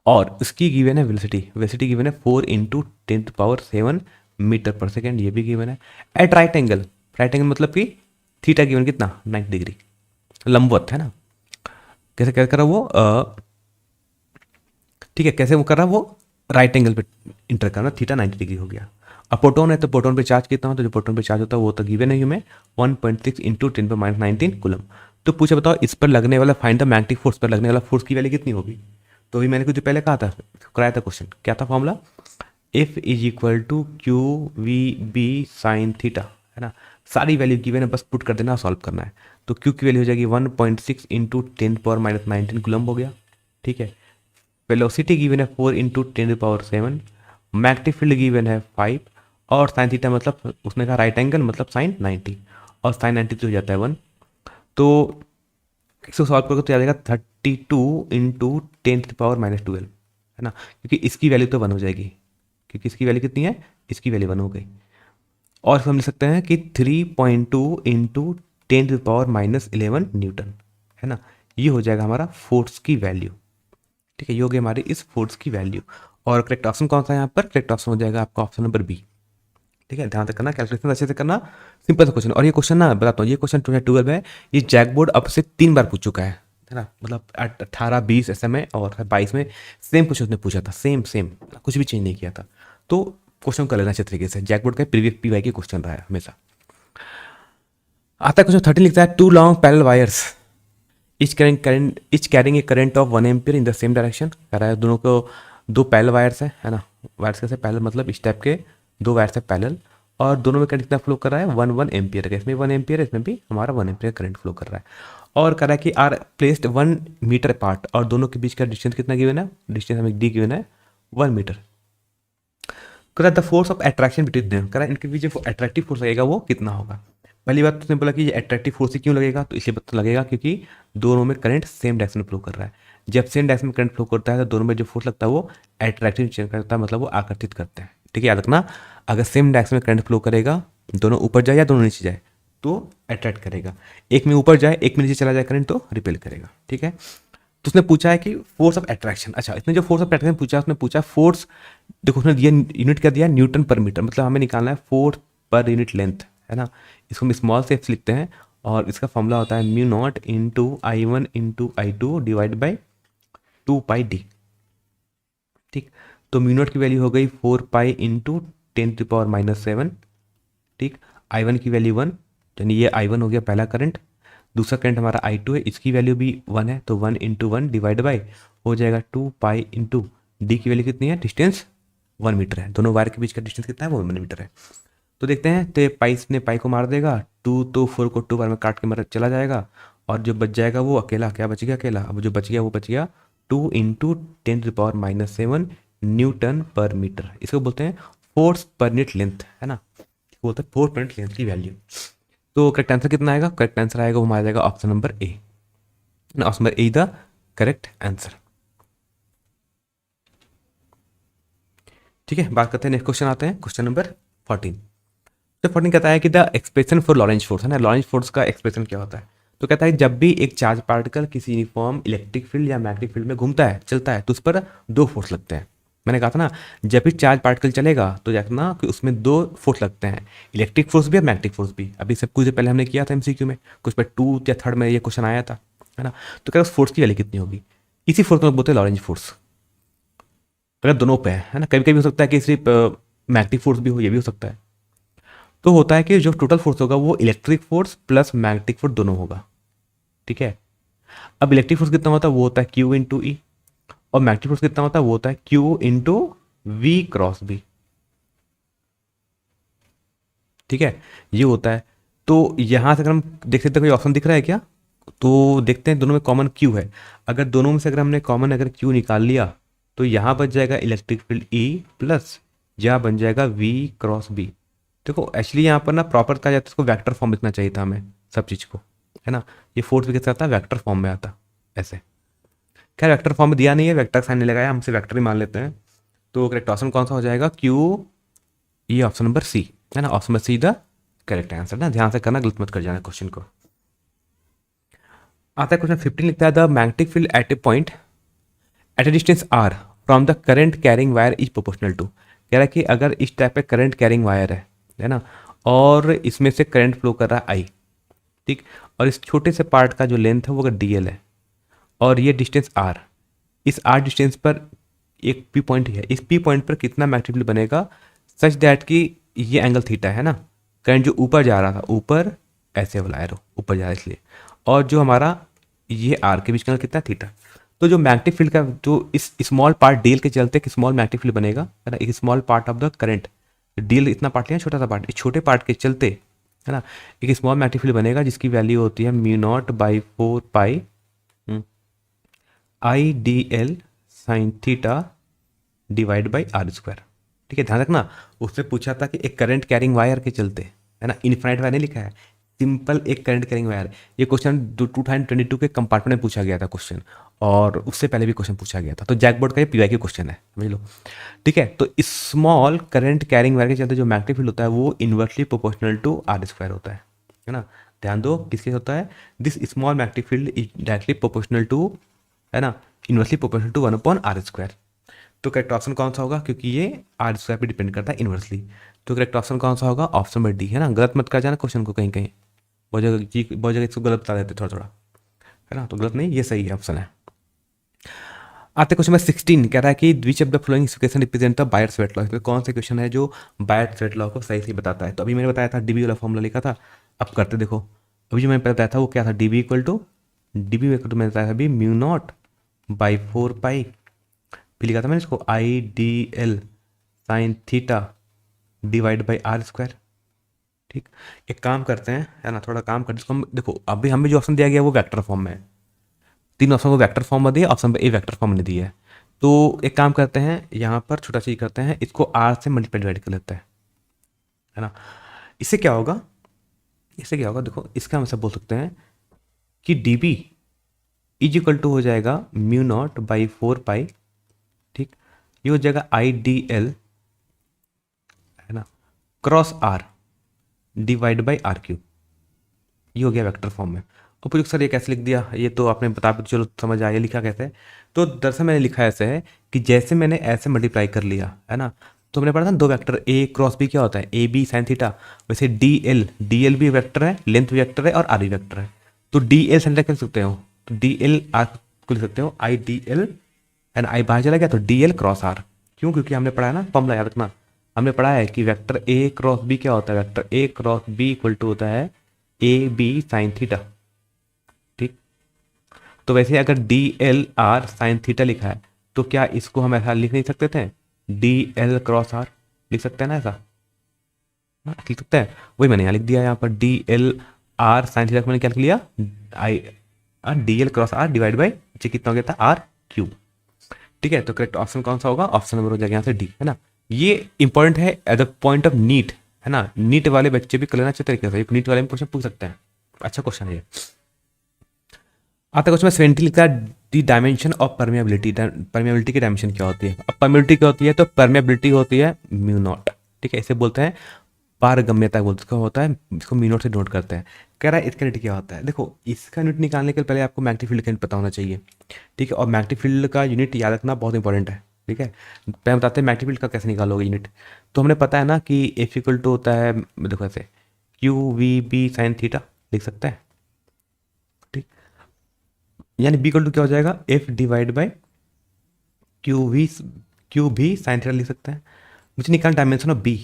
और उसकी गिवन है वेलोसिटी गिवन है 4 इंटू 10⁻7 मीटर पर सेकेंड, ये भी गिवन है। एट राइट एंगल मतलब कि थीटा गिवन कितना, 90 डिग्री लंबवत, है ना। कैसे क्या कर रहा वो, ठीक है, कैसे वो कर रहा वो, राइट एंगल पे इंटर करना, थीटा 90 डिग्री हो गया। अब प्रोटॉन है तो प्रोटॉन पे चार्ज कितना हो, तो जो प्रोटॉन पे चार्ज होता है वो तो गिवन है हमें 1.6 इंटू 10⁻19 कूलम। तो पूछा बताओ इस पर लगने वाला, फाइंड द मैग्नेटिक फोर्स पर लगने वाला फोर्स की वैल्यू कितनी होगी। तो अभी मैंने कुछ पहले कहा था, कराया था क्वेश्चन, क्या था formula, F is equal to Q V B sine theta, है ना। सारी वैल्यू गिवन है, बस पुट कर देना, सॉल्व करना है। तो क्यू की वैल्यू हो जाएगी 1.6 इंटू 10⁻19 कूलम हो गया। ठीक है, वेलोसिटी गिवन है 4 इंटू 10⁻7, मैग्नेटिक फील्ड गिवन है 5, और साइन थीटा मतलब उसने कहा राइट एंगल मतलब साइन 90, और साइन 90 तो हो जाता है 1। तो इसको सॉल्व करोगे तो आ जाएगा 32 इंटू 10⁻12, है ना, क्योंकि इसकी वैल्यू तो 1 हो जाएगी, क्योंकि इसकी वैल्यू कितनी है, इसकी वैल्यू 1 हो गई। और हम लिख सकते हैं कि 3.2 इंटू 10⁻11 न्यूटन, है ना, ये हो जाएगा हमारा फोर्स की वैल्यू। ठीक है, ये हो गई हमारी इस फोर्स की वैल्यू। और करेक्ट ऑप्शन कौन सा है यहाँ पर, करेक्ट ऑप्शन हो जाएगा आपका ऑप्शन नंबर बी। ठीक है, ध्यान से करना, कैलकुलेशन अच्छे से करना, सिंपल सा क्वेश्चन। और ये क्वेश्चन ना बताता हूँ, ये क्वेश्चन 2012 है, ये जैक बोर्ड अब से 3 बार पूछ चुका है ना, मतलब 18, 20 ऐसे में और 22 में सेम क्वेश्चन उसने पूछा था, सेम कुछ भी चेंज नहीं किया था। तो क्वेश्चन कर लेना अच्छे तरीके से, जैक बोर्ड का प्रीवियस पीवाई के क्वेश्चन रहा है हमेशा। आता है क्वेश्चन 13, लिखता है two long parallel wires each carrying a current of 1 ampere in the same direction. कह रहा है दोनों को, दो पैरेलल वायर्स है ना, वायर्स कैसे पैरेलल मतलब इस टाइप के दो वायर्स है पैरेलल, और दोनों में करंट कितना फ्लो कर रहा है, 1 एम्पियर का, इसमें 1 एम्पियर है, इसमें भी हमारा 1 एम्पियर करंट फ्लो कर रहा है। और कह रहा है कि आर प्लेस्ड 1 मीटर अपार्ट, और दोनों के बीच का डिस्टेंस कितना गिवन है, डिस्टेंस हमें डी गिवन है 1 मीटर। कह रहा है the force of attraction between them, कह रहा है इनके बीच जो अट्रैक्टिव फोर्स लगेगा वो कितना होगा। पहली बात तो उसने बोला कि ये अट्रैक्टिव फोर्स से क्यों लगेगा, तो इसलिए पता लगेगा क्योंकि दोनों में करंट सेम डायरेक्शन में फ्लो कर रहा है। जब सेम डायरेक्शन में करंट फ्लो करता है तो दोनों में जो फोर्स लगता है वो अट्रैक्टिव करता है, मतलब वो आकर्षित करते हैं। ठीक है, याद रखना, अगर सेम डायरेक्शन में करंट फ्लो करेगा, दोनों ऊपर जाए या दोनों नीचे जाए तो अट्रैक्ट करेगा, एक में ऊपर जाए एक में नीचे चला जाए करंट तो रिपेल करेगा। ठीक है, तो उसने पूछा है कि फोर्स ऑफ अट्रैक्शन, अच्छा इसने जो फोर्स ऑफ अट्रैक्शन पूछा उसने पूछा फोर्स, देखो उसने दिया यूनिट क्या दिया, न्यूटन पर मीटर, मतलब हमें निकालना है फोर्स पर यूनिट लेंथ, है ना। इसको हम स्मॉल से एफ लिखते हैं, और इसका फॉर्मूला होता है mu naught into I1 into I2 divide by 2 pi D. ठीक, तो म्यू नॉट की वैल्यू हो गई 4 पाई इंटू 10⁻⁻7। ठीक, I1 की वैल्यू 1, यानी ये I1 हो गया पहला करंट। दूसरा करंट हमारा I2 है, इसकी वैल्यू भी 1 है, तो 1 × 1 डिवाइड बाई हो जाएगा 2 पाई इंटू डी की वैल्यू कितनी है, डिस्टेंस 1 मीटर है। दोनों वायर के बीच का डिस्टेंस कितना है, वो 1 मीटर है। तो देखते हैं, तो पाई ने पाई को मार देगा, 2 तो 4 को 2 बार में काट के मार चला जाएगा, और जो बच जाएगा वो अकेला, क्या बच गया, अकेला। अब जो बच गया वो बच गया 2 × 10⁻⁻7 न्यूटन पर मीटर। इसको बोलते हैं फोर्स पर यूनिट लेंथ, है ना, बोलते हैं फोर्स पर यूनिट लेंथ की वैल्यू। तो करेक्ट आंसर कितना आएगा, करेक्ट आंसर आएगा वो हमारा जाएगा option number A. Option number A the correct answer. ठीक है, बात करते हैं नेक्स्ट क्वेश्चन, आते हैं क्वेश्चन नंबर 14। तो 14 कहता है कि the expression for Lorentz force, है ना, लॉरेंज फोर्स का एक्सप्रेशन क्या होता है। तो कहता है जब भी एक चार्ज पार्टिकल किसी यूनिफॉर्म इलेक्ट्रिक फील्ड या मैग्नेटिक फील्ड में घूमता है, चलता है, तो उस पर 2 फोर्स लगते हैं। मैंने कहा था ना, जब भी चार्ज पार्टिकल चलेगा तो देखना कि उसमें 2 फोर्स लगते हैं, इलेक्ट्रिक फोर्स भी और मैग्नेटिक फोर्स भी। अभी सब कुछ पहले हमने किया था एमसीक्यू में, कुछ पर 2 या 3 में ये क्वेश्चन आया था, है ना। तो क्या उस फोर्स की वैल्यू कितनी होगी, इसी फोर्स को बोलते हैं लॉरेंज फोर्स। पहले दोनों पे है ना, कभी कभी हो सकता है कि सिर्फ मैग्नेटिक फोर्स भी हो, ये भी हो सकता है। तो होता है कि जो टोटल फोर्स होगा वो electric force plus magnetic force दोनों होगा। ठीक है, अब इलेक्ट्रिक फोर्स कितना होता है, वो होता है Q × E, और मैग्नेटिक फोर्स कितना होता है, वो होता है Q × V क्रॉस B। ठीक है, ये होता है। तो यहां से अगर हम देख सकते हैं कोई ऑप्शन दिख रहा है क्या, तो देखते हैं दोनों में कॉमन Q है। अगर दोनों में से अगर हमने कॉमन अगर Q निकाल लिया तो यहाँ बच जाएगा इलेक्ट्रिक फील्ड E प्लस यहाँ बन जाएगा V क्रॉस B। देखो एक्चुअली यहाँ पर ना प्रॉपर कहा जाता है, इसको वेक्टर फॉर्म लिखना चाहिए था हमें सब चीज़ को, है ना। ये फोर्स भी कैसे आता है, वेक्टर फॉर्म में आता ऐसे। खैर वेक्टर फॉर्म में दिया नहीं है, वेक्टर साइन नहीं लगाया, हमसे वेक्टर ही मान लेते हैं। तो करेक्ट ऑप्शन कौन सा हो जाएगा, Q, ये ऑप्शन नंबर सी, है ना, option number see the correct answer ना। ध्यान से करना, गलत मत कर जाना क्वेश्चन को। आता है क्वेश्चन 15, लिखता है the magnetic field at a point at a distance R from the current carrying wire is proportional to. कह रहा है कि अगर इस टाइप पे करंट कैरिंग वायर है ना, और इसमें से करंट फ्लो कर रहा है आई, ठीक, और इस छोटे से पार्ट का जो लेंथ है वो अगर DL है, और ये डिस्टेंस R, इस R डिस्टेंस पर एक P पॉइंट है, इस P पॉइंट पर कितना मैग्नेटिक फील्ड बनेगा सच दैट कि ये एंगल थीटा है ना, करंट जो ऊपर जा रहा था, ऊपर ऐसे वाला एरो ऊपर जा रहा है इसलिए, और जो हमारा ये R के बीच का एंगल कितना है, थीटा। तो जो मैग्नेटिक फील्ड का जो इस स्मॉल पार्ट DL के चलते एक स्मॉल मैग्नेटिक फील्ड बनेगा, है ना, एक small part of the current, DL इतना पार्ट लिया, छोटा सा पार्ट, इस छोटे पार्ट के चलते, है ना, एक स्मॉल मैग्नेटिक फील्ड बनेगा जिसकी वैल्यू होती है μ0/4 पाई IDL sine theta divide by R²। ठीक है, ध्यान रखना, उससे पूछा था कि एक करंट कैरिंग वायर के चलते, है ना, इनफाइनाइट वायर नहीं लिखा है, सिंपल एक करंट कैरिंग वायर। ये क्वेश्चन 2022 के कंपार्टमेंट में पूछा गया था क्वेश्चन, और उससे पहले भी क्वेश्चन पूछा गया था। तो जैकबोर्ड का ये PYQ क्वेश्चन है, समझ लो। ठीक है, तो स्मॉल करंट कैरिंग वायर के चलते जो मैग्नेटिक फील्ड होता है वो इनवर्सली प्रोपोर्शनल टू R² होता है ना। ध्यान दो, किसके होता है, this small magnetic field is directly proportional to, है ना, इनवर्सली प्रोपोर्शनल टू 1/R²। तो करेक्ट ऑप्शन कौन सा होगा, क्योंकि ये R² पे डिपेंड करता है इनवर्सली। तो करेक्ट ऑप्शन कौन सा होगा, ऑप्शन नंबर डी, है ना। गलत मत कर जाना क्वेश्चन को कहीं कहीं, बहुत जगह इसको गलत बता देते थोड़ा थोड़ा, है ना, तो गलत नहीं, ये सही है ऑप्शन है। आते क्वेश्चन नंबर 16, कह रहा है कि which of the following equation represent the buyer-Savart law. इसमें कौन सा क्वेश्चन है जो बायर-सावर्ट लॉ को सही से बताता है। तो अभी मैंने बताया था डीबी वाला फॉर्मूला लिखा था, अब करते देखो। अभी जो मैंने बताया था वो क्या था, डीबी इक्वल टू मैंने बताया था अभी μ0/4 पाई, फिर लिखा था मैंने इसको IDL sine theta divide by R²। ठीक, एक काम करते हैं, है ना, थोड़ा काम करते इसको हम, देखो अभी हमें जो ऑप्शन दिया गया वो वेक्टर फॉर्म में है, 3 ऑप्शन को वेक्टर फॉर्म में दिया, ऑप्शन पे ए वेक्टर फॉर्म में दिया है। तो एक काम करते हैं, यहाँ पर छोटा चीज करते हैं, इसको R से मल्टीप्लाई डिवाइड कर लेते हैं, है ना। इससे क्या होगा, देखो इसका हम सब बोल सकते हैं कि DB इज इक्वल टू हो जाएगा μ0/4 पाई, ठीक, ये हो जाएगा IDL, है ना, cross R divide by R³। ये हो गया वेक्टर फॉर्म में। और पूछो सर ये कैसे लिख दिया, ये तो आपने बता, चलो समझ आया लिखा कैसे है। तो दरअसल मैंने लिखा ऐसे है कि जैसे मैंने ऐसे मल्टीप्लाई कर लिया, है ना, तो हमने पढ़ा था 2 वेक्टर A क्रॉस B क्या होता है, AB साइन थीटा, वैसे DL भी वेक्टर है, लेंथ भी वेक्टर है, और R भी वेक्टर है। तो DL साइन थीटा लिख सकते हो, तो DL R को लिख सकते हो IDL, है ना, I बाहर चला गया तो DL क्रॉस R। क्यों, क्योंकि हमने पढ़ा है ना फॉर्मूला, याद रखना, हमने पढ़ा है कि वेक्टर ए क्रॉस बी क्या होता है, vector A cross B equal to होता है ए बी साइन थीटा। ठीक, तो वैसे अगर D L R sine theta लिखा है तो क्या इसको हम ऐसा लिख नहीं सकते थे, डी एल क्रॉस आर लिख सकते हैं ना ऐसा, हाँ, लिख सकते हैं। वही मैंने यहाँ लिख दिया, यहाँ पर D L R sine theta को मैंने क्या लिख लिया, I D L cross R divide by ये कितना हो गया था आर क्यूब। ठीक है, तो करेक्ट ऑप्शन कौन सा होगा, ऑप्शन नंबर हो जाएगा यहाँ से डी, है ना। ये इंपॉर्टेंट है at the point of NEET, है ना, नीट वाले बच्चे भी कर लेना अच्छे तरीके से, नीट वाले में क्वेश्चन पूछ सकते हैं, अच्छा क्वेश्चन है ये। आता क्वेश्चन में 70 लिखता है दी डायमेंशन ऑफ परमेबिलिटी, परमेबिलिटी की डायमेंशन क्या होती है। अब परमेबिलिटी क्या होती है, तो परमेबिलिटी होती है म्यू नॉट। ठीक है, इसे बोलते हैं पारगम्यता, बोलते क्या होता है, इसको म्यू नॉट से नोट करते हैं। कह रहा है इसका यूनिट क्या होता है, देखो इसका यूनिट निकालने के पहले आपको मैग्नेटिक फील्ड का यूनिट पता होना चाहिए। ठीक है, और मैग्नेटिक फील्ड का यूनिट याद रखना बहुत इंपॉर्टेंट है। ठीक है, पहले बताते हैं मैग्नेटिक फील्ड का कैसे निकालोगे यूनिट। तो हमने पता है ना कि एफ इक्वल टू होता है, देखो ऐसे Q V B sine theta लिख सकते हैं। ठीक, यानी बी इक्वल टू क्या हो जाएगा, एफ डिवाइड बाई क्यू भी साइन थीटा लिख सकते हैं। मुझे निकालना डायमेंशन ऑफ बी,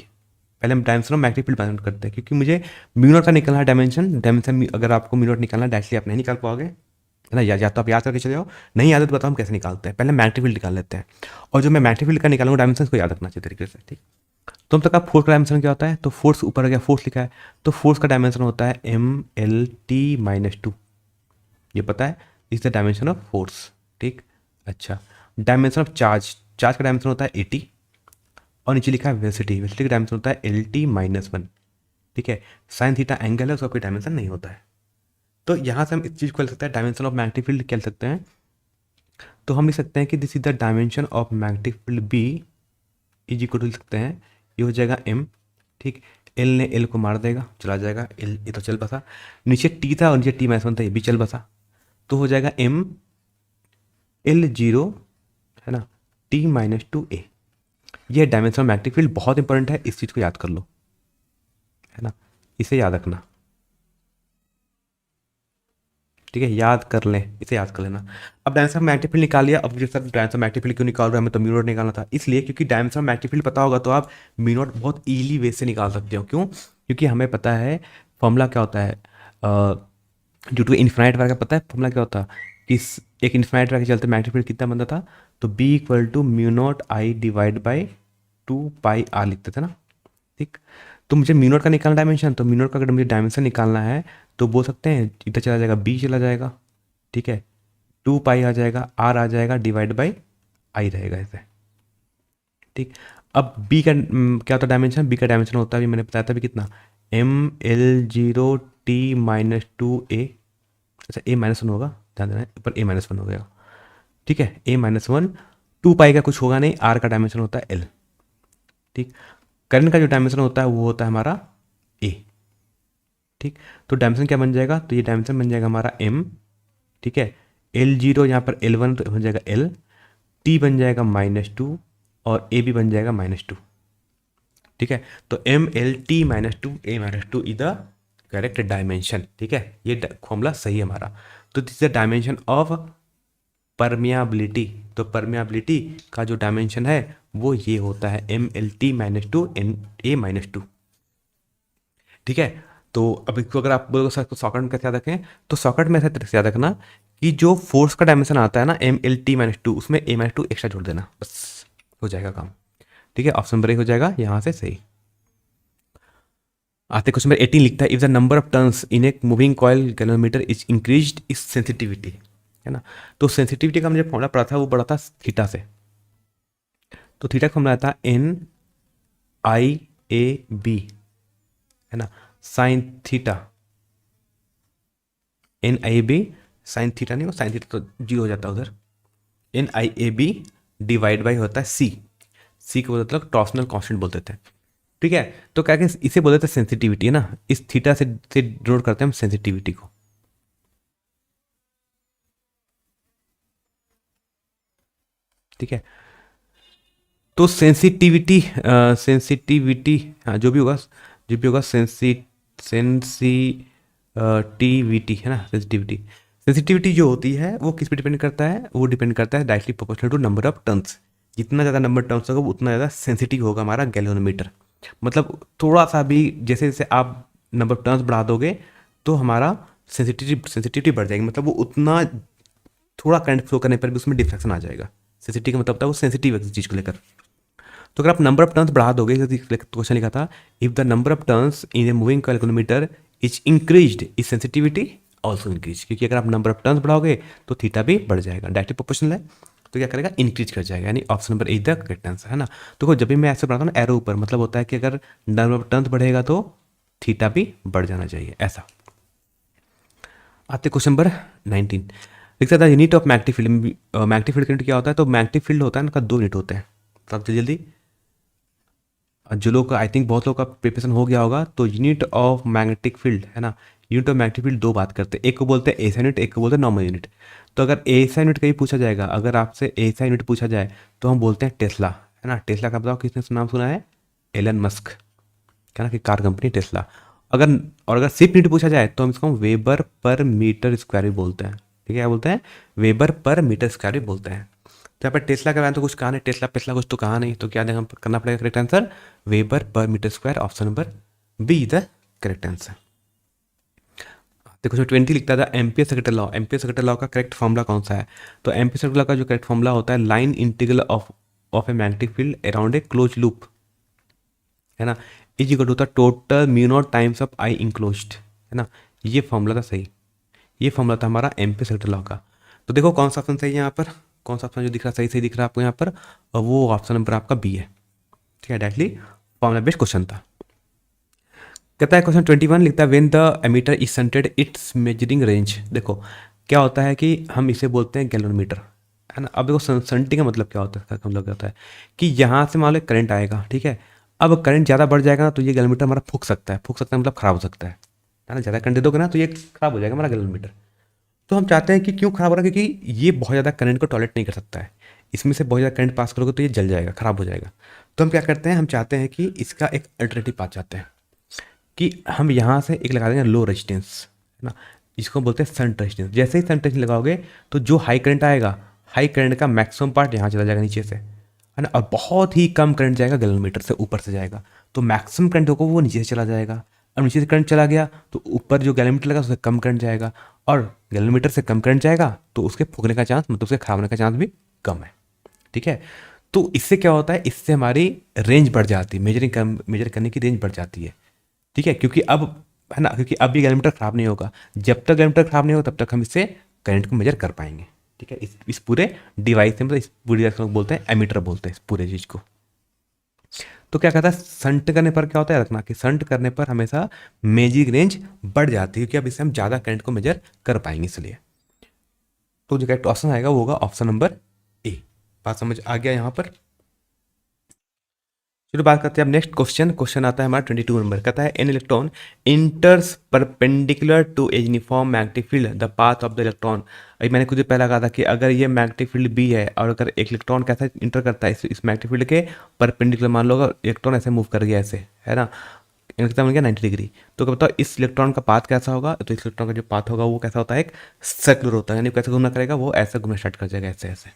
पहले हम dimension of magnetic field find करते हैं, क्योंकि मुझे म्यू नॉट का निकालना है डायमेंशन। डायमेंशन अगर आपको म्यू नॉट निकालना है डायरेक्टली आप नहीं निकाल पाओगे, है ना, या तो आप याद करके चले जाओ, नहीं याद है तो बताओ हम कैसे निकालते हैं। पहले मैग्नेटिक फील्ड निकाल लेते हैं, और जो मैं मैग्नेटिक फील्ड का निकालूंगा डायमेंशन को याद रखना चाहिए तरीके से। ठीक, तो हम तक आप फोर्स का डायमेंशन क्या होता है, तो फोर्स ऊपर आ गया, फोर्स लिखा है, तो फोर्स का डायमेंशन होता है M L T minus two, ये पता है, is the dimension of force. ठीक, अच्छा, डायमेंशन ऑफ चार्ज, चार्ज का डायमेंशन होता है 80, और नीचे लिखा है वेलोसिटी, वेलोसिटी का डायमेंशन होता है एल टी माइनस वन। ठीक है, साइन थीटा एंगल है, उसका कोई डायमेंशन नहीं होता है। तो यहाँ से हम इस चीज़ को लिख सकते हैं, डायमेंशन ऑफ मैग्नेटिक फील्ड क्या लिख सकते हैं, तो हम लिख सकते हैं कि this is the dimension of magnetic field B is equal to लिख सकते हैं, ये हो जाएगा एम। ठीक, एल ने एल को मार देगा, चला जाएगा, एल ये तो चल बसा, नीचे टी था और नीचे टी माइनस वन था, ये भी चल बसा, तो हो जाएगा एम एल जीरो, है ना, टी माइनस टू ए। ये डायमेंशन ऑफ मैग्नेटिक फील्ड बहुत इंपॉर्टेंट है, इस चीज़ को याद कर लो, है ना, इसे याद रखना। ठीक है, याद कर लें, इसे याद कर लेना। अब डायमेंशन ऑफ मैग्नेटिक फील्ड निकाल लिया, अब जैसे डायमेंशन ऑफ मैग्नेटिक फील्ड क्यों निकाल रहे हैं, हमें तो म्यू नॉट निकालना था, इसलिए क्योंकि डायमेंशन ऑफ मैग्नेटिक फील्ड पता होगा तो आप म्यू नॉट बहुत ईली वे से निकाल सकते हो। क्यों, क्योंकि हमें पता है फॉर्मूला क्या होता है, ड्यू टू इन्फिनाइट वायर का पता है फॉर्मूला क्या होता है, कि एक इन्फिनाइट वायर के चलते मैग्नेटिक फील्ड कितना बनता था, तो B equal to mu naught I divide by two pi R लिखते थे ना। ठीक, तो मुझे म्यू नॉट का निकालना डायमेंशन, तो म्यू नॉट का अगर मुझे डायमेंशन निकालना है तो बोल सकते हैं इधर चला जाएगा, बी चला जाएगा, ठीक है, टू पाई आ जाएगा, आर आ जाएगा, डिवाइड बाई आई रहेगा ऐसे। ठीक, अब बी का क्या होता है डायमेंशन, बी का डायमेंशन होता है, अभी मैंने बताया था अभी कितना, M L zero T minus two A, अच्छा ए माइनस वन होगा, ध्यान देना पर ए माइनस वन हो गया। ठीक है, ए माइनस वन, टू पाई का कुछ होगा नहीं, आर का डायमेंशन होता है एल। ठीक, करंट का जो डायमेंशन होता है वो होता है हमारा ए। ठीक, तो डायमेंशन क्या बन जाएगा, तो ये डायमेंशन बन जाएगा हमारा एम। ठीक है, एल जीरो यहाँ पर एल वन तो हो जाएगा एल, टी बन जाएगा माइनस टू, और ए भी बन जाएगा माइनस टू। ठीक है, तो M L T minus two A minus two is the correct dimension. ठीक है, ये फॉर्मूला सही है हमारा। तो this is the dimension of permeability, तो परमियाबिलिटी का जो डायमेंशन है वो ये होता है M L T minus two N A minus two. ठीक है, तो अब इसको अगर आप बोलोगे सर सॉकेट में कैसे याद रखें, तो सॉकेट में ऐसे तरह से याद रखना कि जो फोर्स का डायमेंशन आता है ना M L T minus two, उसमें ए माइनस टू एक्स्ट्रा जोड़ देना, बस हो जाएगा काम। ठीक है, ऑप्शन नंबर ए हो जाएगा यहाँ से सही। आते क्वेश्चन नंबर 18 लिखता है if the number of turns in a moving coil galvanometer is increased is sensitivity, है ना। तो सेंसिटिविटी का मुझे फॉर्मूला पड़ा था, वो पड़ा था थीटा से, तो थीटा का फॉर्मूला था एन आई ए बी, है ना, साइन थीटा, एन आई बी साइन थीटा, नहीं वो साइन थीटा तो जीरो हो जाता है उधर, N I A B divide by होता है सी, सी को मतलब टॉर्सनल कांस्टेंट बोलते थे। ठीक है, तो क्या कहते हैं इसे बोलते थे सेंसिटिविटी, है ना, इस थीटा से डिनोट करते हैं हम सेंसिटिविटी को। ठीक है, तो सेंसिटिविटी सेंसिटिविटी, हाँ जो भी होगा, जो भी होगा सेंसिटिविटी, है ना, सेंसिटिविटी, सेंसिटिविटी जो होती है वो किस पे डिपेंड करता है, वो डिपेंड करता है directly proportional to number of turns. जितना ज़्यादा नंबर टर्म्स होगा उतना ज़्यादा सेंसिटिव होगा हमारा गैल्वेनोमीटर। मतलब थोड़ा सा भी जैसे जैसे आप नंबर टर्म्स बढ़ा दोगे तो हमारा सेंसिटिविटी बढ़ जाएगी, मतलब वो उतना थोड़ा करंट फ्लो करने पर भी उसमें डिफ्रैक्शन आ जाएगा। सेंसिटिव का मतलब होता है वो सेंसिटिव है किसी चीज़ को लेकर। तो अगर आप नंबर ऑफ टर्न्स बढ़ा दोगे, जैसे क्वेश्चन लिखा था, if the number of turns in a moving calculometer is increased is sensitivity also increase, क्योंकि अगर आप नंबर ऑफ टर्न्स बढ़ाओगे तो थीटा भी बढ़ जाएगा, डायरेक्टली प्रोपोर्शनल है। तो क्या करेगा, इंक्रीज कर जाएगा, यानी option number A the correct answer है ना। तो जब भी मैं ऐसे बढ़ाता हूँ ना एरो ऊपर, मतलब होता है कि अगर नंबर ऑफ टर्न्स बढ़ेगा तो थीटा भी बढ़ जाना चाहिए, ऐसा। आते क्वेश्चन नंबर 19, लिखता था unit of magnetic field. Magnetic field का यूनिट क्या होता है, तो मैग्नेटिक फील्ड होता है ना, दो यूनिट होते हैं। तो आप जल्दी जल्दी, जो लोग का आई थिंक बहुत लोग का प्रिपरेशन हो गया होगा, तो यूनिट ऑफ मैग्नेटिक फील्ड है ना, यूनिट ऑफ मैग्नेटिक फील्ड दो बात करते हैं, एक को बोलते हैं एसआई यूनिट, एक को बोलते हैं नॉर्मल यूनिट। तो अगर एसआई यूनिट का ही पूछा जाएगा, अगर आपसे एसआई यूनिट पूछा जाए तो हम बोलते हैं टेस्ला, है ना। टेस्ला का बताओ किसने नाम सुना है, एलन मस्क, है ना, कि कार कंपनी टेस्ला। अगर और अगर सिर्फ यूनिट पूछा जाए तो हम इसको वेबर पर मीटर स्क्वायर भी बोलते हैं, ठीक है, क्या बोलते हैं, वेबर पर मीटर स्क्वायर भी बोलते हैं। तो यहाँ पर टेस्ला का बयान तो कुछ कहा नहीं, टेस्ला पेस्ला कुछ तो कहा नहीं, तो क्या देगा करना पड़ेगा correct answer, weber per metre square, option number B the correct answer. देखो जो 20 लिखता था ampere circuit law, ampere circuit law का करेक्ट फॉर्मूला कौन सा है, तो एम्पियर सर्किट लॉ का जो करेक्ट फॉर्मूला होता है, line integral of a magnetic field around a close loop, है ना, is equal to the total mu naught times of I enclosed, है ना। ये फॉर्मूला था सही, ये फॉर्मूला था हमारा एम्पियर सर्किट लॉ का। तो देखो कौन सा ऑप्शन सही है यहाँ पर, कौन सा ऑप्शन जो दिख रहा है सही सही दिख रहा है आपको यहाँ पर, और वो ऑप्शन नंबर आपका बी है, ठीक है, डायरेक्टली फॉर्मूला बेस्ड क्वेश्चन था। कहता है क्वेश्चन 21 लिखता है when the ammeter is centred its measuring range. देखो क्या होता है कि हम इसे बोलते हैं गैल्वेनोमीटर, है ना। अब देखो सेंटिंग का मतलब क्या होता है, इसका मतलब क्या होता है कि यहाँ से मान लो करंट आएगा, ठीक है, अब करंट ज़्यादा बढ़ जाएगा ना तो ये गैल्वेनोमीटर हमारा फूक सकता है, फूक सकता है मतलब खराब हो सकता है ना। ज़्यादा करंट दे दोगे ना तो ये खराब हो जाएगा हमारा गैल्वेनोमीटर। तो हम चाहते हैं कि क्यों खराब हो रहा है, क्योंकि ये बहुत ज़्यादा करंट को टॉलरेट नहीं कर सकता है, इसमें से बहुत ज़्यादा करंट पास करोगे तो ये जल जाएगा, खराब हो जाएगा। तो हम क्या करते हैं, हम चाहते हैं कि इसका एक अल्टरनेटिव पा चाहते हैं कि हम यहाँ से एक लगा देंगे लो रेजिस्टेंस, है ना, इसको बोलते हैं शंट रेजिस्टेंस। जैसे ही शंट रेजिस्टेंस लगाओगे तो जो हाई करंट आएगा, हाई करंट का मैक्सिमम पार्ट यहाँ चला जाएगा नीचे से, है ना, और बहुत ही कम करंट जाएगा गैल्वेनोमीटर से ऊपर से जाएगा, तो मैक्सिमम करंट होगा वो नीचे से चला जाएगा। अब नीचे से करंट चला गया तो ऊपर जो गैल्वेनोमीटर लगा उससे कम करंट जाएगा, और गैल्वेनोमीटर से कम करंट जाएगा तो उसके फूकने का चांस, मतलब उसके खराब होने का चांस भी कम है, ठीक है। तो इससे क्या होता है, इससे हमारी रेंज बढ़ जाती है, मेजर करने की रेंज बढ़ जाती है, ठीक है, क्योंकि अब, है ना, क्योंकि अब ये गैल्वेनोमीटर खराब नहीं होगा, जब तक गैल्वेनोमीटर खराब नहीं होगा तब तक हम इससे करंट को मेजर कर पाएंगे, ठीक है। इस पूरे डिवाइस से, मतलब इस पूरी डिवाइस को बोलते हैं एमीटर बोलते हैं इस पूरे चीज़ को। तो क्या कहता है, संट करने पर क्या होता है, रखना कि संट करने पर हमेशा मेजिक रेंज बढ़ जाती है, क्योंकि अब इससे हम ज़्यादा करंट को मेजर कर पाएंगे इसलिए। तो जो करेक्ट ऑप्शन आएगा वो होगा ऑप्शन नंबर ए। बात समझ आ गया यहाँ पर। चलो बात करते हैं अब नेक्स्ट क्वेश्चन, क्वेश्चन आता है हमारा 22 नंबर, कहता है an electron enters perpendicular to a uniform magnetic field the path of the electron. अभी मैंने खुद ही पहला कहा था कि अगर ये मैग्नेटिक फील्ड बी है और अगर एक इलेक्ट्रॉन कैसा इंटर करता है इस मैग्नेटिक फील्ड के परपेंडिकुलर, मान लो अगर इलेक्ट्रॉन ऐसे मूव कर गया ऐसे, है ना, इनका बन गया 90 डिग्री, तो क्या बताओ इस इलेक्ट्रॉन का पाथ कैसा होगा, तो इस इलेक्ट्रॉन का जो पाथ होगा वो कैसा होता है, एक सर्कुलर होता है, यानी कैसे घूमना करेगा, वो ऐसे घूमना स्टार्ट कर जाएगा ऐसे ऐसे,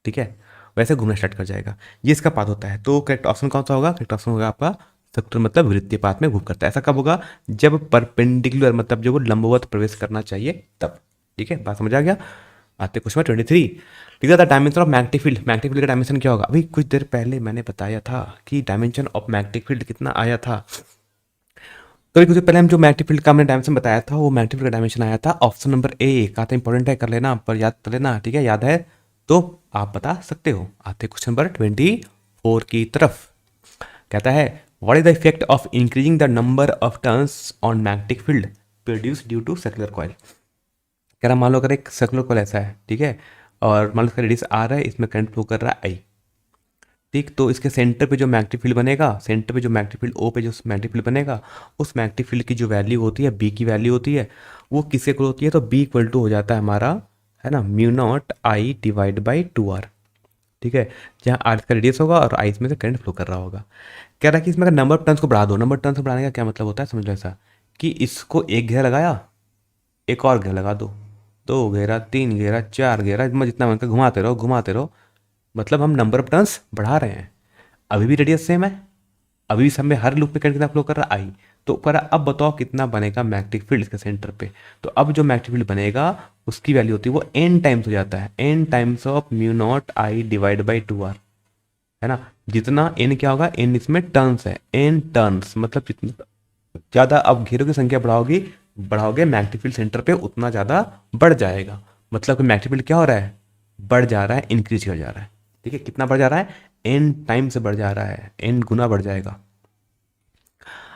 ठीक है, वैसे घूमना स्टार्ट कर जाएगा, ये इसका पाथ होता है। तो करेक्ट ऑप्शन कौन सा होगा, करेक्ट ऑप्शन होगा आपका सर्कुलर, मतलब वृत्तीय पाथ में मूव करता है। ऐसा कब होगा, जब परपेंडिकुलर, मतलब जब वो लंबवत प्रवेश करना चाहिए तब, ठीक है, बात समझ आ गया। आते क्वेश्चन 23, लिखा था dimension of magnetic field. Magnetic field का डायमेंशन क्या होगा, अभी कुछ देर पहले मैंने बताया था कि डायमेंशन ऑफ मैग्नेटिक फील्ड कितना आया था। तो कुछ पहले हम जो मैग्नेटिक फील्ड का हमने डायमेंशन बताया था, वो मैग्नेटिक फील्ड का डायमेंशन आया था ऑप्शन नंबर ए का, था इंपॉर्टेंट है, कर लेना पर याद कर लेना, ठीक है, याद है तो आप बता सकते हो। आते क्वेश्चन नंबर 24 की तरफ, कहता है what is the effect of increasing the number of turns on magnetic field produce due to circular coil. कह रहा मान लो अगर एक सर्कुलर कॉइल ऐसा है, ठीक है, और मान लो इसका रेडियस आर है, इसमें करंट फ्लो कर रहा है आई, ठीक, तो इसके सेंटर पे जो मैग्नेटिक फील्ड बनेगा, सेंटर पे जो मैग्नेटिक फील्ड ओ पे जो मैग्नेटिक फील्ड बनेगा, उस मैग्नेटिक फील्ड की जो वैल्यू होती है, बी की वैल्यू होती है, वो किसके इक्वल होती है, तो बी इक्वल टू हो जाता है हमारा, है ना, mu naught I divide by 2r, ठीक है, जहाँ आर का रेडियस होगा और आई इसमें से करंट फ्लो कर रहा होगा। कह रहा है कि इसमें अगर नंबर ऑफ टर्न्स को बढ़ा दो, नंबर टर्न्स को बढ़ाने का क्या मतलब होता है, समझ लो ऐसा कि इसको एक घेरा लगाया, एक और घेरा लगा दो, दो घेरा, तीन घेरा, चार घेरा, जितना मन का घुमाते रहो घुमाते रहो, मतलब हम नंबर ऑफ टर्न्स बढ़ा रहे हैं। अभी भी रेडियस सेम है, अभी भी सब में हर लूप में करंट कितना फ्लो कर रहा है, आई। तो पर अब बताओ कितना बनेगा मैग्नेटिक फील्ड इसके सेंटर पे। तो अब जो मैग्नेटिक फील्ड बनेगा उसकी वैल्यू होती है वो एन टाइम्स हो जाता है, N times of mu naught I divide by 2r, है ना। जितना एन क्या होगा, एन इसमें टर्न्स है, एन टर्न्स मतलब जितना ज़्यादा अब घेरों की संख्या बढ़ाओगी बढ़ाओगे मैग्नेटिक फील्ड सेंटर पे उतना ज़्यादा बढ़ जाएगा। मतलब कि मैग्नेटिक फील्ड क्या हो रहा है, बढ़ जा रहा है, इंक्रीज हो जा रहा है। ठीक है, कितना बढ़ जा रहा है, एन टाइम से बढ़ जा रहा है, एन गुना बढ़ जाएगा।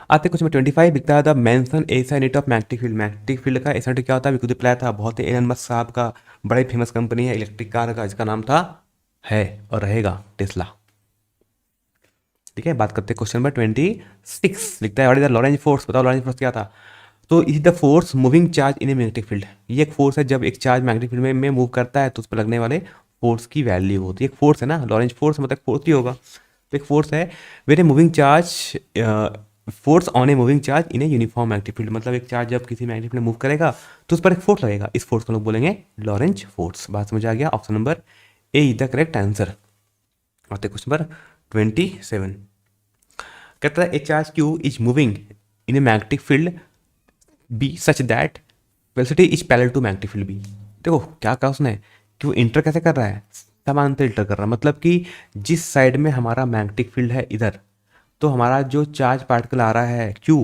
आते क्वेश्चन 25 लिखता है द मेंशन एसा unit of magnetic field. Magnetic field का एसा यूनिट क्या होता है, अभी खुद रिप्लाई था, बहुत ही एलन मस्क साहब का बड़ा ही फेमस कंपनी है इलेक्ट्रिक कार का, जिसका नाम था है और रहेगा टेस्ला। ठीक है, बात करते हैं क्वेश्चन नंबर 26 लिखता है what is the Lorentz force. बताओ लॉरेंज फोर्स क्या था। तो is the force moving charge in a magnetic field. ये एक फोर्स है, जब एक चार्ज मैग्नेटिक फील्ड में मूव करता है तो उस पर लगने वाले फोर्स की वैल्यू होती है। एक फोर्स है ना, लॉरेंज फोर्स मतलब फोर्स ही होगा। तो एक फोर्स है where a moving charge, force on a moving charge in a uniform magnetic field. मतलब एक चार्ज जब किसी मैग्नेटिक फील्ड में मूव करेगा तो उस पर एक फोर्स लगेगा, इस फोर्स को लोग बोलेंगे लॉरेंज फोर्स। बात समझ आ गया, option number A is the correct answer. आते क्वेश्चन नंबर 27 कहता है a charge Q is moving in a magnetic field B such that velocity is parallel to magnetic field B. देखो क्या कहा उसने कि वो इंटर कैसे कर रहा है, समांतर इंटर कर रहा है। मतलब कि जिस साइड में हमारा मैग्नेटिक फील्ड है इधर, तो हमारा जो चार्ज पार्टिकल आ रहा है क्यू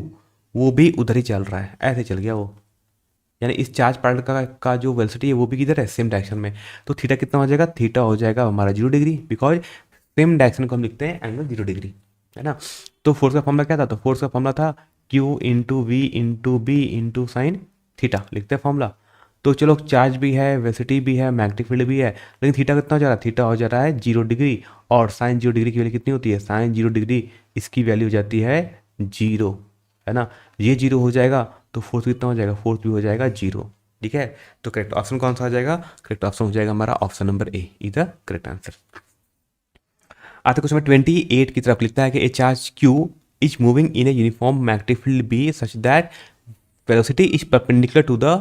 वो भी उधर ही चल रहा है, ऐसे चल गया वो। यानी इस चार्ज पार्टिकल का जो वेलोसिटी है वो भी किधर है, सेम डायरेक्शन में। तो थीटा कितना हो जाएगा, थीटा हो जाएगा हमारा 0 डिग्री, बिकॉज सेम डायरेक्शन को हम लिखते हैं एंगल 0 डिग्री, है ना। तो फोर्स का फॉर्मूला क्या था, तो फोर्स का फॉर्मूला था Q into V into B into sine theta, लिखते हैं फॉर्मूला। तो चलो चार्ज भी है, वेलोसिटी भी है, मैग्नेटिक फील्ड भी है, लेकिन थीटा कितना हो जा रहा है, थीटा हो जा रहा है 0 डिग्री। और साइन 0 डिग्री की वैल्यू कितनी होती है, साइन 0 डिग्री इसकी वैल्यू हो जाती है 0, है ना। ये 0 हो जाएगा तो फोर्स कितना हो जाएगा, फोर्स भी हो जाएगा 0। ठीक है, तो करेक्ट ऑप्शन कौन सा आ जाएगा, करेक्ट ऑप्शन हो जाएगा हमारा option number A is the correct answer. आते क्वेश्चन 28 की तरफ लिखता है कि a charge Q is moving in a uniform magnetic field B such that velocity is perpendicular to the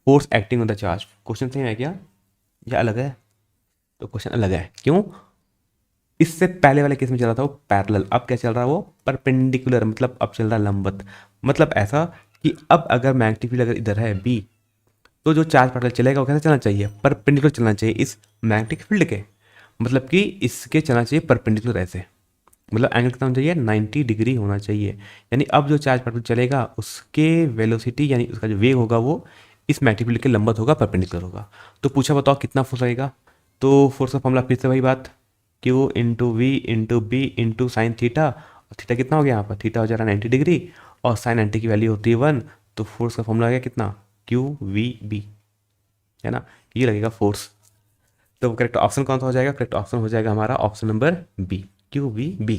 force acting on the charge. Question सही है क्या या अलग है, तो क्वेश्चन अलग है, क्यों। इससे पहले वाले केस में चल रहा था वो पैरेलल, अब क्या चल रहा है वो परपेंडिकुलर, मतलब अब चल रहा है लंबवत। मतलब ऐसा कि अब अगर मैग्नेटिक फील्ड अगर इधर है बी, तो जो चार्ज पार्टिकल चलेगा वो कैसे चलना चाहिए, परपेंडिकुलर चलना चाहिए इस मैग्नेटिक फील्ड के। मतलब कि इसके चलना चाहिए परपेंडिकुलर ऐसे, मतलब एंगल कितना होना चाहिए, 90 डिग्री होना चाहिए। यानी अब जो चार्ज पार्टिकल चलेगा उसके वेलोसिटी यानी उसका जो वेग होगा वो इस मैग्नेटिक फील्ड के लंबवत होगा, परपेंडिकुलर होगा। तो पूछा बताओ कितना फोर्स लगेगा, तो फोर्स का फॉर्मूला फिर से वही बात, Q into V into B into sine theta. और थीटा कितना हो गया यहाँ पर, थीटा हो जा रहा है 90 डिग्री और साइन 90 की वैल्यू होती है 1। तो फोर्स का फॉर्मूला आ गया कितना, QVB, है ना, ये लगेगा फोर्स। तो करेक्ट ऑप्शन कौन सा हो जाएगा, करेक्ट ऑप्शन हो जाएगा हमारा ऑप्शन नंबर बी, QVB।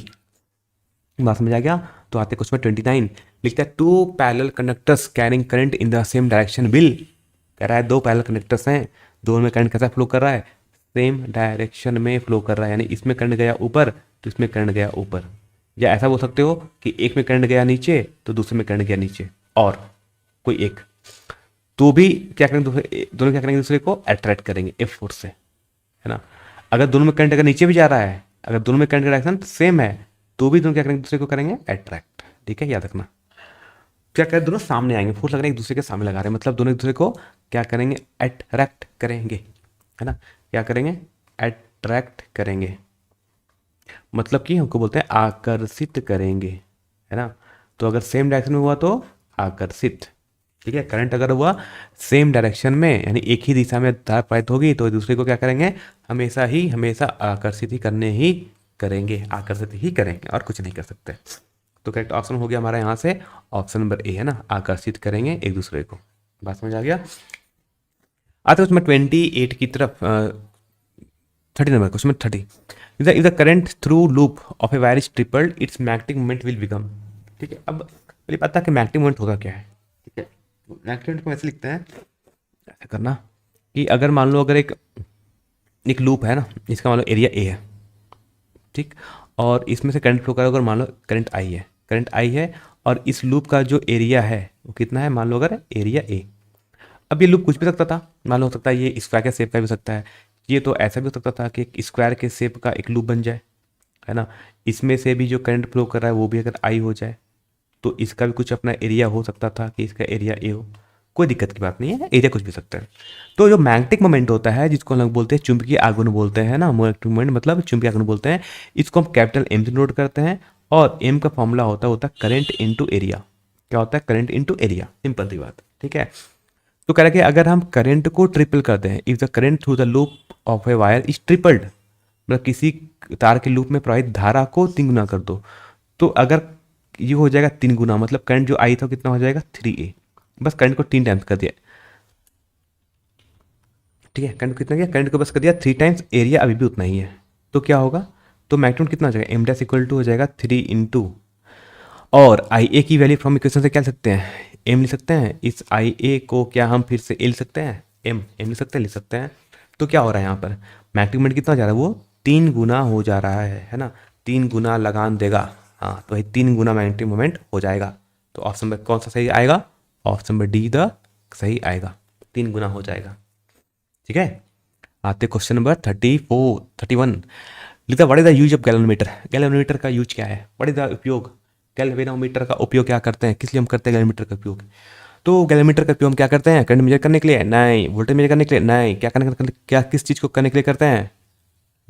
बात समझ आ गया। तो आते क्वेश्चन 29 लिखता है two parallel conductors carrying current in the same direction will. कह रहा है दो पैरेलल कंडक्टर्स हैं, दोनों में करंट कैसा फ्लो कर रहा है, सेम डायरेक्शन में फ्लो कर रहा है। यानी इसमें करंट गया ऊपर तो इसमें करंट गया ऊपर, या ऐसा बोल सकते हो कि एक में करंट गया नीचे तो दूसरे में करंट गया नीचे, और कोई एक, तो भी क्या करेंगे, दोनों क्या करेंगे, दूसरे को अट्रैक्ट करेंगे एफ फोर्स से, है ना। अगर दोनों में करंट अगर नीचे भी जा रहा है, अगर दोनों में करंट का डायरेक्शन सेम है, तो भी दोनों क्या करेंगे, दूसरे को करेंगे अट्रैक्ट। ठीक है, याद रखना। क्या करें, दोनों सामने आएंगे, फोर्स लग रहे हैं एक दूसरे के सामने लगा रहे हैं, मतलब दोनों एक दूसरे को क्या करेंगे, अट्रैक्ट करेंगे, है ना। क्या करेंगे, अट्रैक्ट करेंगे, मतलब कि हमको बोलते हैं आकर्षित करेंगे, है ना। तो अगर सेम डायरेक्शन में हुआ तो आकर्षित, ठीक है। करंट अगर हुआ सेम डायरेक्शन में यानी एक ही दिशा में धारा प्रवाहित होगी तो एक दूसरे को क्या करेंगे, हमेशा आकर्षित ही करने ही करेंगे, आकर्षित ही करेंगे और कुछ नहीं कर सकते। तो करेक्ट ऑप्शन हो गया हमारा यहाँ से ऑप्शन नंबर ए, है ना, आकर्षित करेंगे एक दूसरे को। बात समझ आ गया। आते उसमें 28 की तरफ 30 नंबर क्वेश्चन में 30 if the current through loop of a wire is tripled it's magnetic moment will become. ठीक है, अब पहले पता है कि मैग्नेटिक मोमेंट होगा क्या है। ठीक है, मैग्नेटिक मोमेंट को ऐसे लिखते हैं, ऐसा करना कि अगर मान लो अगर एक लूप है ना, इसका मान लो एरिया ए है, ठीक, और इसमें से करंट फ्लो करेगा, अगर मान लो करंट आई है, करंट आई है, और इस लूप का जो एरिया है वो कितना है, मान लो अगर एरिया ए। अब ये लूप कुछ भी सकता था, मान लो हो सकता है ये स्क्वायर के शेप का भी हो सकता है, ये तो ऐसा भी हो सकता था कि एक स्क्वायर के शेप का एक लूप बन जाए, है ना। इसमें से भी जो करंट फ्लो कर रहा है वो भी अगर आई हो जाए तो इसका भी कुछ अपना एरिया हो सकता था कि इसका एरिया ए हो। कोई दिक्कत की बात नहीं है, एरिया कुछ भी सकता है। तो जो मैग्नेटिक मोमेंट होता है जिसको हम लोग बोलते हैं चुंबकीय आघूर्ण बोलते हैं ना, मैग्नेटिक मोमेंट मतलब चुंबकीय आघूर्ण बोलते हैं, इसको हम कैपिटल एम से नोट करते हैं। और एम का फॉर्मूला होता है करंट इनटू एरिया। क्या होता है? करंट इनटू एरिया, सिंपल सी बात, ठीक है। तो कह रहा है कि अगर हम करंट को ट्रिपल करते हैं, if the current through the loop of a wire is tripled, मतलब किसी तार के लूप में प्रवाहित धारा को 3 गुना कर दो, तो अगर ये हो जाएगा 3 गुना, मतलब करंट जो आई था कितना हो जाएगा 3A। बस करंट को 3 टाइम्स कर दिया, ठीक है। करंट को कितना किया? करंट को बस कर दिया 3 टाइम्स, एरिया अभी भी उतना ही है। तो क्या होगा? तो मैग्नीट्यूड कितना हो जाएगा? एम डैश इक्वल टू हो जाएगा 3 इंटू, और आई ए की वैल्यू फ्रॉम इक्वेशन से क्या लिख सकते हैं? एम लिख सकते हैं। इस आई ए को क्या हम फिर से ए लिख सकते हैं? एम लिख सकते हैं, लिख सकते हैं। तो क्या हो रहा है यहाँ पर? मैग्नेटिक मोमेंट कितना हो जा रहा है? वो 3 गुना हो जा रहा है ना। 3 गुना लगान देगा, हाँ, तो वही 3 गुना मैग्नेटिक मोमेंट हो जाएगा। तो ऑप्शन नंबर कौन सा सही आएगा? ऑप्शन नंबर डी द सही आएगा, 3 गुना हो जाएगा, ठीक है। आते क्वेश्चन नंबर 31 लिखा, what is the use of galvanometer. Galvanometer का यूज क्या है? व्हाट इज द उपयोग? गैल्वेनोमीटर का उपयोग क्या करते हैं, किस लिए हम करते हैं गैल्वेनोमीटर का उपयोग? तो गैल्वेनोमीटर का उपयोग हम क्या करते हैं? करंट मेजर करने के लिए नहीं, वोल्टेज मेजर करने के लिए नहीं, क्या क्या किस चीज़ को करने के लिए करते हैं?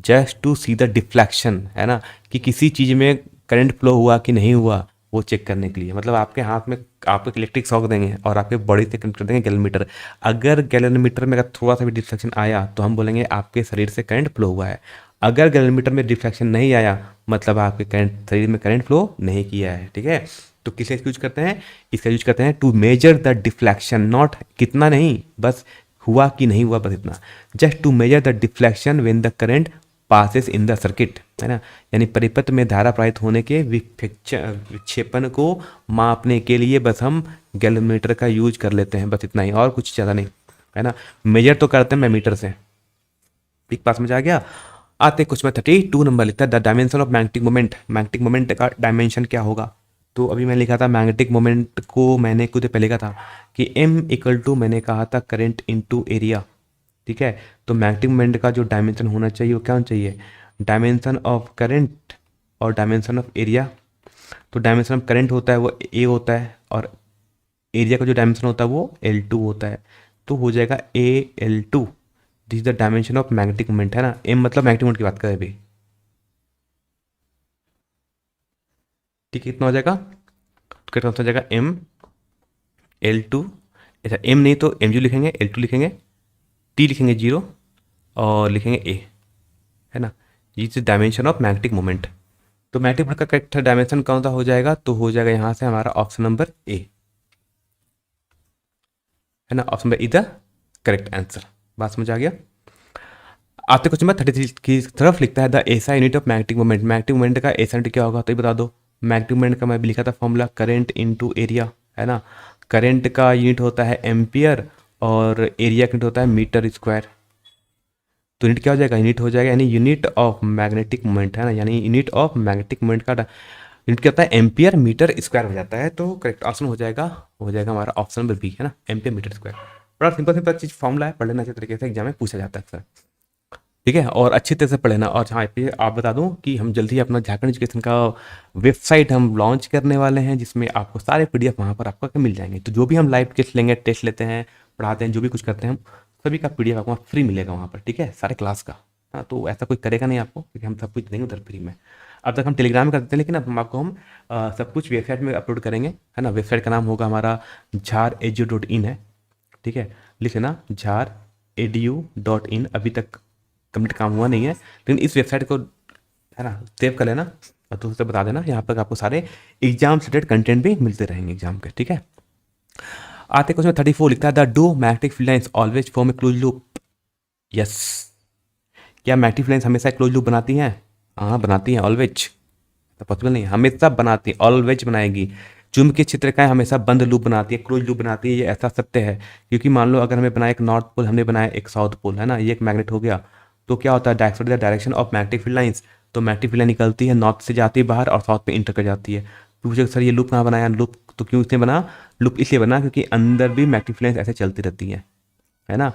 Just to see the deflection, है ना, कि किसी चीज़ में करंट फ्लो हुआ कि नहीं हुआ वो चेक करने के लिए। मतलब आपके हाथ में आपको इलेक्ट्रिक शॉक देंगे और आपके बॉडी से कनेक्ट कर देंगे गैल्वेनोमीटर। अगर गैल्वेनोमीटर में अगर थोड़ा सा भी डिफ्लेक्शन आया तो हम बोलेंगे आपके शरीर से करंट फ्लो हुआ है। अगर गैल्वेनोमीटर में डिफ्लेक्शन नहीं आया मतलब आपके करंट शरीर में करंट फ्लो नहीं किया है, ठीक है। तो किस यूज करते हैं? इसका यूज करते हैं to measure the deflection, not कितना नहीं, बस हुआ कि नहीं हुआ, बस इतना। Just to measure the deflection when the current passes in the circuit, है ना, यानी परिपथ में धारा प्रवाहित होने के विक्षेपण को मापने के लिए बस हम गैल्वेनोमीटर का यूज कर लेते हैं, बस इतना ही, और कुछ ज़्यादा नहीं, है ना। मेजर तो करते हैं मीटर से। एक पास में जा गया। आते कुछ में 32 नंबर लिखता है the dimension of magnetic moment. Magnetic moment का डायमेंशन क्या होगा? तो अभी मैं लिखा था मैग्नेटिक मोमेंट को, मैंने कुछ पहले लिखा था कि एम इक्वल टू, मैंने कहा था करंट इनटू एरिया, ठीक है। तो मैग्नेटिक मोमेंट का जो डायमेंशन होना चाहिए वो क्या होना चाहिए? डायमेंशन ऑफ करंट और डायमेंशन ऑफ एरिया। तो डायमेंशन ऑफ करंट होता है वो ए होता है, और एरिया का जो डायमेंशन होता है वो L2 होता है। तो हो जाएगा AL2, this is the dimension of magnetic moment, है ना। एम मतलब मैग्नेटिक मोमेंट की बात करें अभी, ठीक है। कितना हो जाएगा? तो कितना हो जाएगा? ML2, ऐसा एम नहीं तो MU लिखेंगे, L2 लिखेंगे, T लिखेंगे 0 और लिखेंगे A, है ना। ये is dimension of magnetic moment. तो मैग्नेटिक मोमेंट का करेक्ट डायमेंशन कौन सा हो जाएगा? तो हो जाएगा यहाँ से हमारा ऑप्शन नंबर A, है ना। Option number is the correct answer. बात समझ आ गया। आते क्वेश्चन नंबर 33 की तरफ लिखता है the SI unit of magnetic moment. Magnetic moment का एसआई यूनिट क्या होगा तो ये बता दो। मैग्नेटिक मोमेंट का मैं भी लिखा था फॉर्मूला, करंट इनटू एरिया, है ना। करंट का यूनिट होता है एम्पियर और एरिया का यूनिट होता है मीटर स्क्वायर। तो यूनिट क्या हो जाएगा? यूनिट हो जाएगा, यानी यूनिट ऑफ मैग्नेटिक मोमेंट, है ना, यानी यूनिट ऑफ मैग्नेटिक मोमेंट का यूनिट क्या होता है? एम्पियर मीटर स्क्वायर हो जाता है। तो करेक्ट ऑप्शन हो जाएगा हमारा ऑप्शन नंबर बी, है ना, एम्पियर मीटर स्क्वायर। बड़ा सिंपल सिंपल चीज फॉर्मूला है, पढ़ लेना अच्छे तरीके से, एग्जाम में पूछा जाता है अक्सर, ठीक है। और अच्छी तरह से पढ़ लेना। और हाँ, पे आप बता दूं कि हम जल्दी ही अपना झारखंड एजुकेशन का वेबसाइट हम लॉन्च करने वाले हैं, जिसमें आपको सारे पीडीएफ वहाँ पर आपको मिल जाएंगे। तो जो भी हम लाइव टेस्ट लेंगे, टेस्ट लेते हैं, पढ़ाते हैं, जो भी कुछ करते हैं हम, सभी का पीडीएफ आपको फ्री मिलेगा वहाँ पर, ठीक है, सारे क्लास का। हाँ, तो ऐसा कोई करेगा नहीं आपको, क्योंकि हम सब कुछ देंगे उधर फ्री में। अब तक हम टेलीग्राम में करते थे, लेकिन अब हम आपको सब कुछ वेबसाइट में अपलोड करेंगे, है ना। वेबसाइट का नाम होगा हमारा झार.edu.in है, ठीक है। लिख लेना झार.edu.in। अभी तक कंप्लीट काम हुआ नहीं है, लेकिन इस वेबसाइट को, है ना, सेव कर लेना और दोस्तों से बता देना। यहाँ पर आपको सारे एग्जाम से रिलेटेड कंटेंट भी मिलते रहेंगे एग्जाम के, ठीक है। आते क्वेश्चन 34 लिखता है the do magnetic field lines always form A close loop. Yes, क्या मैग्नेटिक फील्ड लाइंस हमेशा क्लोज लूप बनाती हैं? हाँ, बनाती हैं, ऑलवेज। तो पॉसिबल नहीं, हमेशा बनाती है, ऑलवेज बनाएगी। चुंबकीय क्षेत्र का हमेशा बंद लूप बनाती है, क्लोज लूप बनाती है, ये ऐसा सत्य है। क्योंकि मान लो अगर हमें बनाया एक नॉर्थ पोल, हमने बनाया एक साउथ पोल, है ना, ये एक मैग्नेट हो गया, तो क्या होता है? Direction of magnetic field lines. तो मैग्नेटिक फील्ड लाइन निकलती है, नॉर्थ से जाती है बाहर और साउथ में इंटर कर जाती है। पूछे सर ये लूप कहाँ बनाया? लूप तो क्यों इसने बना? लूप इसलिए बना क्योंकि अंदर भी मैग्नेटिक फील्ड लाइंस ऐसे चलती रहती है ना।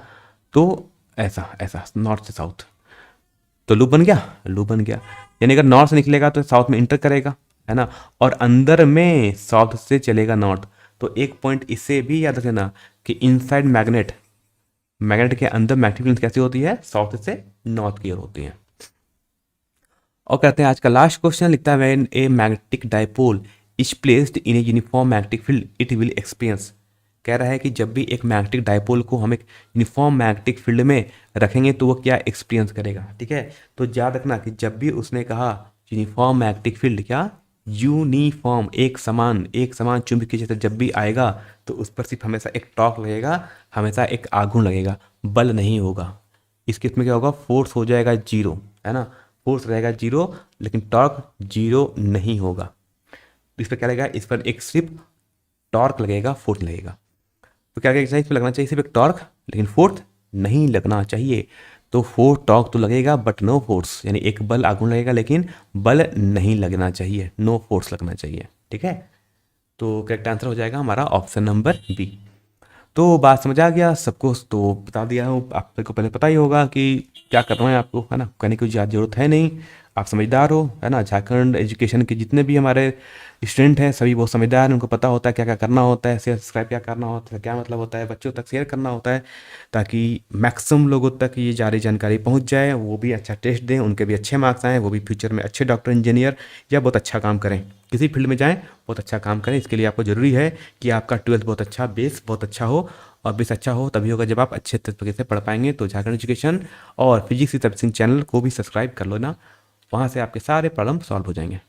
तो ऐसा ऐसा नॉर्थ से साउथ, तो लूप बन गया, लूप बन गया। यानी अगर नॉर्थ से निकलेगा तो साउथ में इंटर करेगा, है ना, और अंदर में साउथ से चलेगा नॉर्थ। तो एक पॉइंट इससे भी याद रखना कि इनसाइड मैग्नेट, मैग्नेट के अंदर मैग्नेटिक फील्ड कैसी होती है, साउथ से नॉर्थ की ओर होती है। और कहते हैं आज का लास्ट क्वेश्चन, लिखता है when A magnetic dipole is placed in a uniform magnetic field it will experience. कह रहा है कि जब भी एक मैग्नेटिक डाइपोल को हम एक यूनिफॉर्म मैग्नेटिक फील्ड में रखेंगे तो वो क्या एक्सपीरियंस करेगा, ठीक है। तो याद रखना कि जब भी उसने कहा यूनिफॉर्म मैग्नेटिक फील्ड, क्या यूनिफॉर्म, एक समान चुंबकीय क्षेत्र जब भी आएगा तो उस पर सिर्फ हमेशा एक टॉर्क लगेगा, हमेशा एक आघूर्ण लगेगा, बल नहीं होगा। इस केस में क्या होगा, फोर्स हो जाएगा जीरो, है ना, फोर्स रहेगा जीरो लेकिन टॉर्क जीरो नहीं होगा। तो इस पर क्या लगेगा, इस पर एक सिर्फ टॉर्क लगेगा, फोर्स नहीं लगेगा। तो क्या लगना चाहिए, इस पर लगना चाहिए सिर्फ एक टॉर्क, लेकिन फोर्स नहीं लगना चाहिए। तो फोर्स टॉर्क तो लगेगा बट नो फोर्स, यानी एक बल आघूर्ण लगेगा लेकिन बल नहीं लगना चाहिए, नो फोर्स लगना चाहिए, ठीक है। तो करेक्ट आंसर हो जाएगा हमारा ऑप्शन नंबर बी। तो बात समझ आ गया सबको, तो बता दिया हूँ, आपको पहले पता ही होगा कि क्या करना है आपको, है ना, कहने की ज़्यादा जरूरत है नहीं, आप समझदार हो, है ना। झारखंड एजुकेशन के जितने भी हमारे स्टूडेंट हैं सभी बहुत समझदार हैं, उनको पता होता है क्या क्या करना होता है, शेयर सब्सक्राइब क्या करना होता है, क्या मतलब होता है, बच्चों तक शेयर करना होता है ताकि मैक्सिमम लोगों तक ये सारी जानकारी पहुंच जाए, वो भी अच्छा टेस्ट दें, उनके भी अच्छे मार्क्स आएँ, वो भी फ्यूचर में अच्छे डॉक्टर, इंजीनियर या बहुत अच्छा काम करें, किसी फील्ड में जाएँ बहुत अच्छा काम करें। इसके लिए आपको ज़रूरी है कि आपका ट्वेल्थ बहुत अच्छा, बेस बहुत अच्छा हो, और बेस अच्छा हो तभी होगा जब आप अच्छे तरीके से पढ़ पाएंगे। तो झारखंड एजुकेशन और फिजिक्स की सर्विसिंग चैनल को भी सब्सक्राइब कर लो ना, वहाँ से आपके सारे प्रॉब्लम सॉल्व हो जाएंगे।